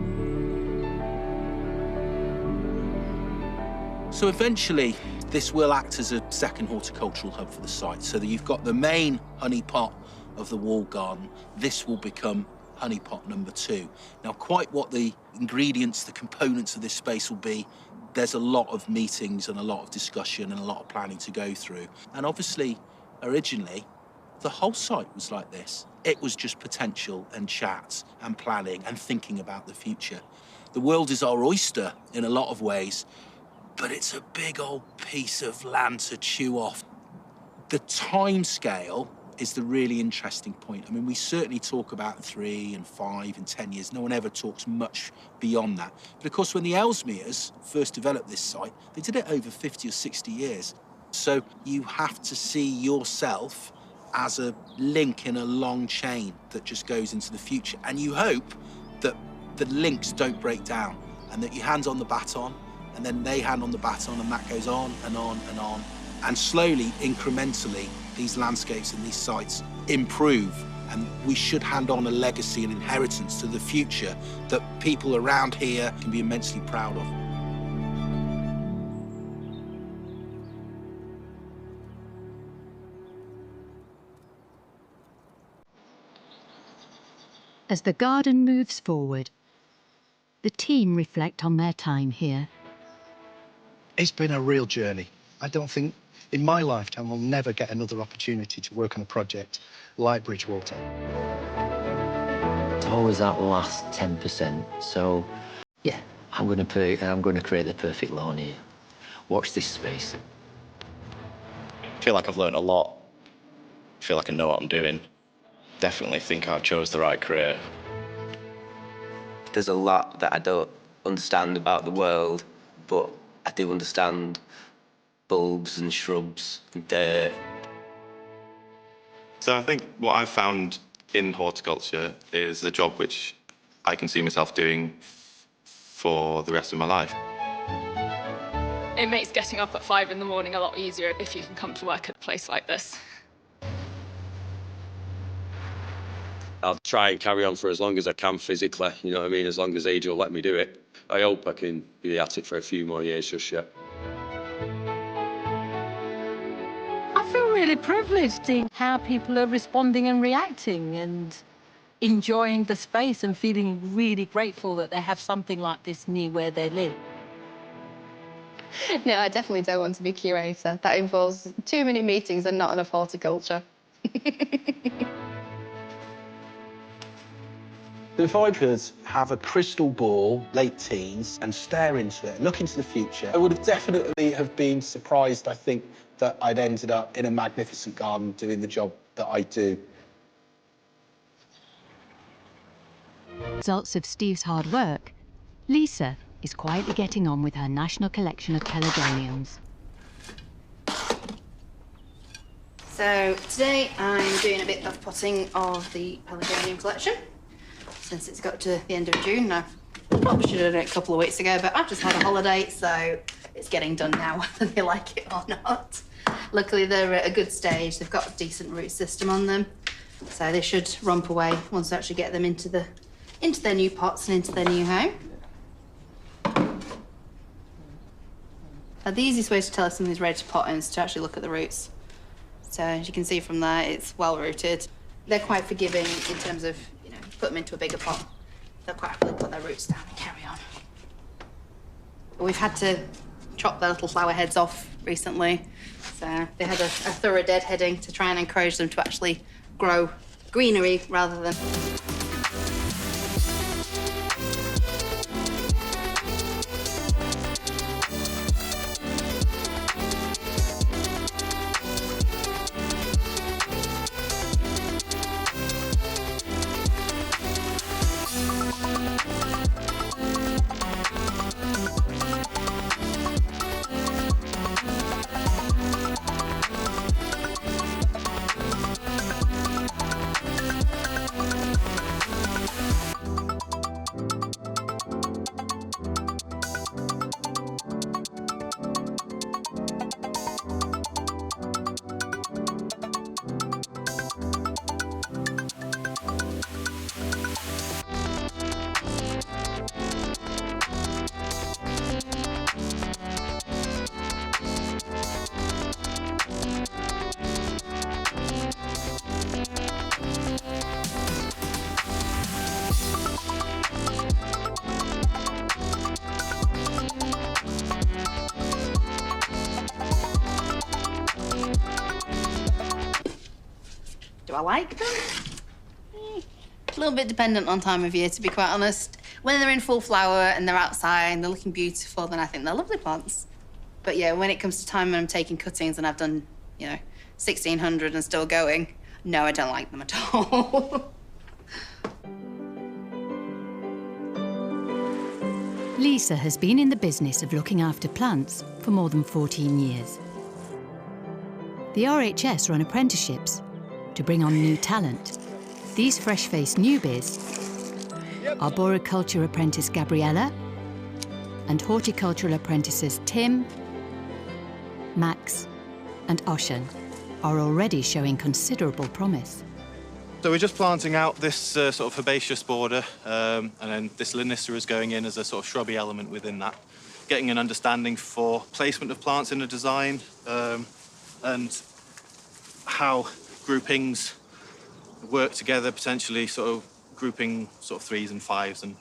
So eventually, this will act as a second horticultural hub for the site, so that you've got the main honey pot of the walled garden. This will become honey pot number 2. Now, quite what the ingredients, the components of this space will be, there's a lot of meetings and a lot of discussion and a lot of planning to go through. And obviously, originally, the whole site was like this. It was just potential and chat and planning and thinking about the future. The world is our oyster in a lot of ways, but it's a big old piece of land to chew off. The time scale is the really interesting point. I mean, we certainly talk about 3 and 5 and 10 years. No one ever talks much beyond that. But of course, when the Ellesmeres first developed this site, they did it over 50 or 60 years. So you have to see yourself as a link in a long chain that just goes into the future. And you hope that the links don't break down and that you hand on the baton and then they hand on the baton and that goes on and on and on. And slowly, incrementally, these landscapes and these sites improve, and we should hand on a legacy and inheritance to the future that people around here can be immensely proud of. As the garden moves forward, the team reflect on their time here. It's been a real journey. I don't think in my lifetime I'll never get another opportunity to work on a project like Bridgewater. It's always that last 10%. So, yeah, I'm going to create the perfect lawn here. Watch this space. I feel like I've learned a lot. I feel like I know what I'm doing. Definitely think I chose the right career. There's a lot that I don't understand about the world, but I do understand bulbs and shrubs and dirt. So I think what I've found in horticulture is a job which I can see myself doing for the rest of my life. It makes getting up at 5 in the morning a lot easier if you can come to work at a place like this. I'll try and carry on for as long as I can physically, you know what I mean, as long as age will let me do it. I hope I can be at it for a few more years just yet. I feel really privileged seeing how people are responding and reacting and enjoying the space and feeling really grateful that they have something like this near where they live. No, I definitely don't want to be curator. That involves too many meetings and not enough horticulture. If I could have a crystal ball, late teens, and stare into it, look into the future, I would have definitely have been surprised, I think, that I'd ended up in a magnificent garden doing the job that I do. Results of Steve's hard work, Lisa is quietly getting on with her national collection of Pelargoniums. So today I'm doing a bit of potting of the Pelargonium collection. Since it's got to the end of June, I probably should have done it a couple of weeks ago, but I've just had a holiday, so it's getting done now, whether they like it or not. Luckily, they're at a good stage. They've got a decent root system on them, so they should romp away once I actually get them into their new pots and into their new home. Now, the easiest way to tell if something's ready to pot in is to actually look at the roots. So as you can see from there, it's well rooted. They're quite forgiving in terms of, put them into a bigger pot. They'll quite happily put their roots down and carry on. But we've had to chopped their little flower heads off recently. So they had a thorough deadheading to try and encourage them to actually grow greenery rather than... Do I like them? A little bit dependent on time of year, to be quite honest. When they're in full flower and they're outside and they're looking beautiful, then I think they're lovely plants. But yeah, when it comes to time when I'm taking cuttings and I've done, 1,600 and still going, no, I don't like them at all. Lisa has been in the business of looking after plants for more than 14 years. The RHS run apprenticeships to bring on new talent. These fresh-faced newbies are arboriculture apprentice Gabriella and horticultural apprentices Tim, Max and Oshan are already showing considerable promise. So we're just planting out this sort of herbaceous border, and then this Lanista is going in as a sort of shrubby element within that, getting an understanding for placement of plants in a design, and how groupings work together, potentially sort of grouping sort of 3s and 5s and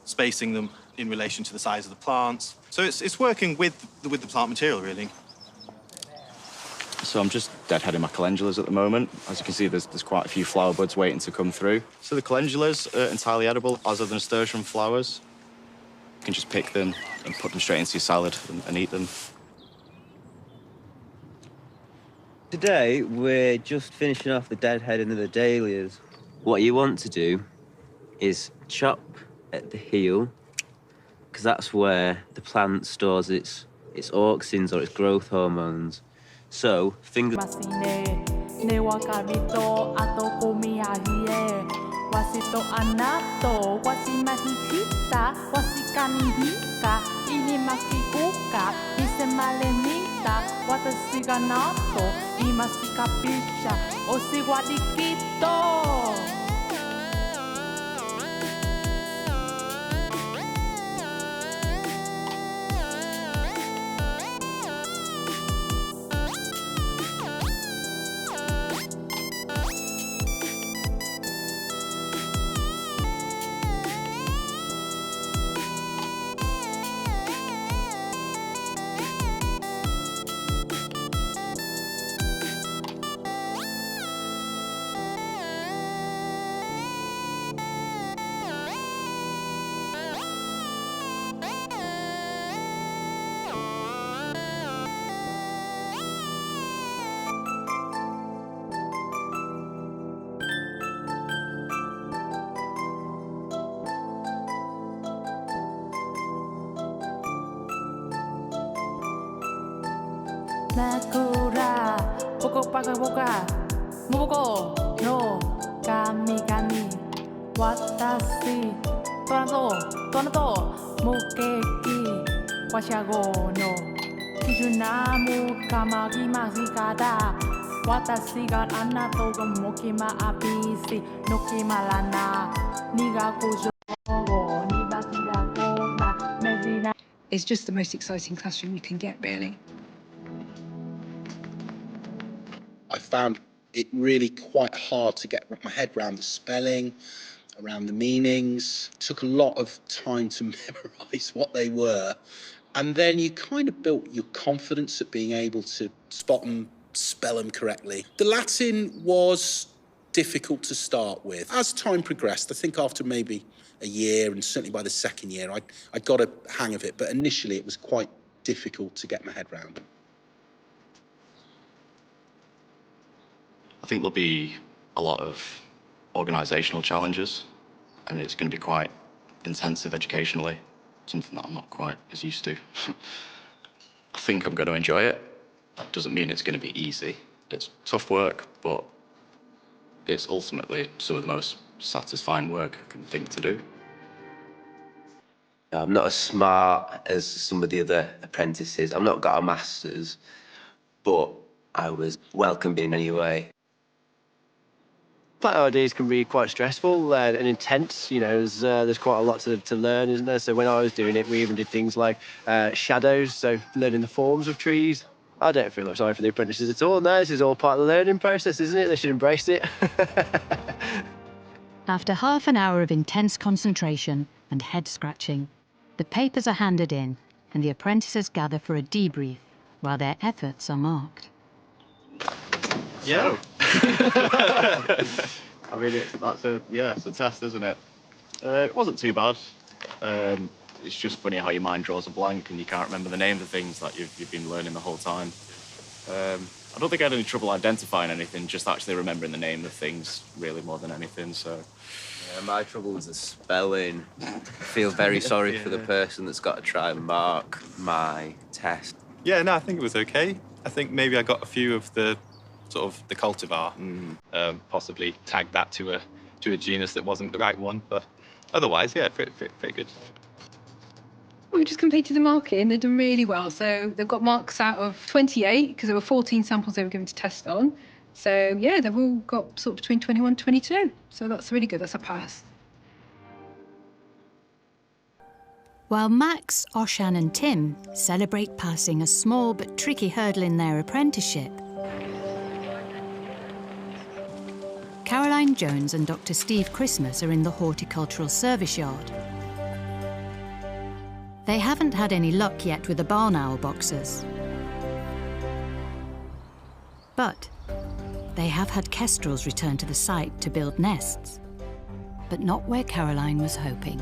spacing them in relation to the size of the plants. So it's working with the plant material, really. So I'm just deadheading my calendulas at the moment. As you can see, there's quite a few flower buds waiting to come through. So the calendulas are entirely edible, as are the nasturtium flowers. You can just pick them and put them straight into your salad and eat them. Today, we're just finishing off the deadheading of the dahlias. What you want to do is chop at the heel, because that's where the plant stores its auxins or its growth hormones. So, fingers... Wasito anato, wasimahihita, wasikanihika, inimakikuka, isemalemita, watasiganato, imasikapisha, osiguadikito. Nakura, poko paka poka, muboko, no, kami kami, watashi, tonato, mukeki, washago no, kijunamu kamagi masikada, watashi ga anato ga mokima abisi, nokima lana, niga kujo. It's just the most exciting classroom you can get, really. I found it really quite hard to get my head around the spelling, around the meanings. It took a lot of time to memorise what they were, And then you kind of built your confidence at being able to spot them, spell them correctly. The Latin was difficult to start with. As time progressed, I think after maybe a year, and certainly by the second year, I got a hang of it, but initially it was quite difficult to get my head round. I think there'll be a lot of organisational challenges, and it's going to be quite intensive educationally, something that I'm not quite as used to. I think I'm going to enjoy it. That doesn't mean it's going to be easy. It's tough work, but it's ultimately some of the most satisfying work I can think to do. I'm not as smart as some of the other apprentices. I've not got a master's, but I was welcomed in anyway. Plant ideas can be quite stressful and intense. You know, there's quite a lot to learn, isn't there? So when I was doing it, we even did things like shadows, so learning the forms of trees. I don't feel sorry for the apprentices at all. No, this is all part of the learning process, isn't it? They should embrace it. After half an hour of intense concentration and head scratching, the papers are handed in and the apprentices gather for a debrief while their efforts are marked. Yeah. I mean, it's a test, isn't it? It wasn't too bad. It's just funny how your mind draws a blank and you can't remember the names of things that you've been learning the whole time. I don't think I had any trouble identifying anything, just actually remembering the name of things really more than anything, so. Yeah, my trouble was the spelling. I feel very sorry for the person that's got to try and mark my test. Yeah, no, I think it was okay. I think maybe I got a few of the sort of the cultivar. Possibly tagged that to a genus that wasn't the right one, but otherwise, yeah, pretty good. We just completed the marking. They've done really well. So they've got marks out of 28 because there were 14 samples they were given to test on. So yeah, they've all got sort of between 21 and 22. So that's really good. That's a pass. While Max, Oshan and Tim celebrate passing a small but tricky hurdle in their apprenticeship, Caroline Jones and Dr. Steve Christmas are in the horticultural service yard. They haven't had any luck yet with the barn owl boxers. But they have had kestrels return to the site to build nests, but not where Caroline was hoping.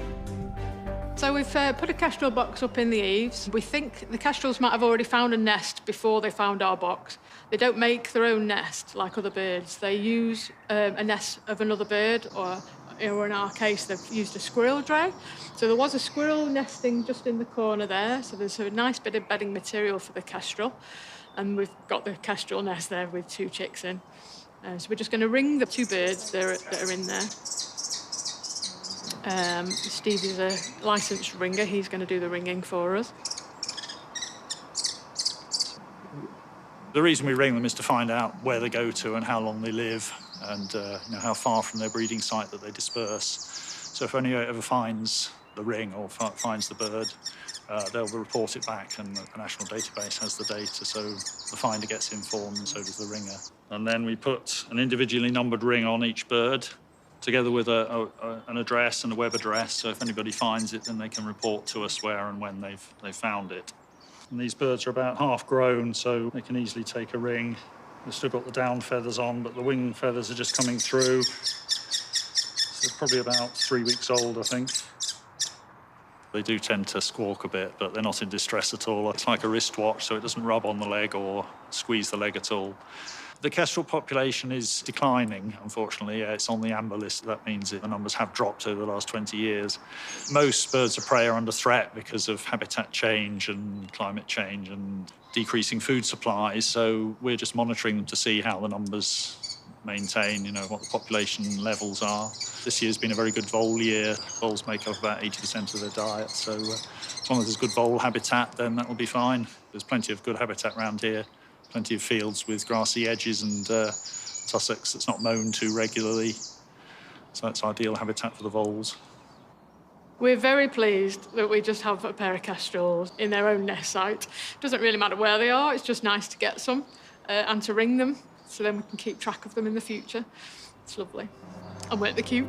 So we've put a kestrel box up in the eaves. We think the kestrels might have already found a nest before they found our box. They don't make their own nest like other birds. They use a nest of another bird, or in our case, they've used a squirrel tray. So there was a squirrel nesting just in the corner there. So there's a nice bit of bedding material for the kestrel. And we've got the kestrel nest there with 2 chicks in. So we're just going to ring the 2 birds that are in there. Steve is a licensed ringer. He's going to do the ringing for us. The reason we ring them is to find out where they go to and how long they live, and how far from their breeding site that they disperse. So if anyone ever finds the ring or finds the bird, they'll report it back, and the national database has the data, so the finder gets informed, and so does the ringer. And then we put an individually numbered ring on each bird, together with an address and a web address, so if anybody finds it, then they can report to us where and when they've found it. And these birds are about half grown, so they can easily take a ring. They've still got the down feathers on, but the wing feathers are just coming through. So they're probably about 3 weeks old, I think. They do tend to squawk a bit, but they're not in distress at all. It's like a wristwatch, so it doesn't rub on the leg or squeeze the leg at all. The kestrel population is declining, unfortunately. Yeah, it's on the amber list. That means the numbers have dropped over the last 20 years. Most birds of prey are under threat because of habitat change and climate change and decreasing food supplies. So we're just monitoring them to see how the numbers maintain, what the population levels are. This year's been a very good vole year. Voles make up about 80% of their diet. So as long as there's good vole habitat, then that will be fine. There's plenty of good habitat around here. Plenty of fields with grassy edges and tussocks that's not mown too regularly. So that's ideal habitat for the voles. We're very pleased that we just have a pair of kestrels in their own nest site. It doesn't really matter where they are, it's just nice to get some and to ring them, so then we can keep track of them in the future. It's lovely. And weren't they cute?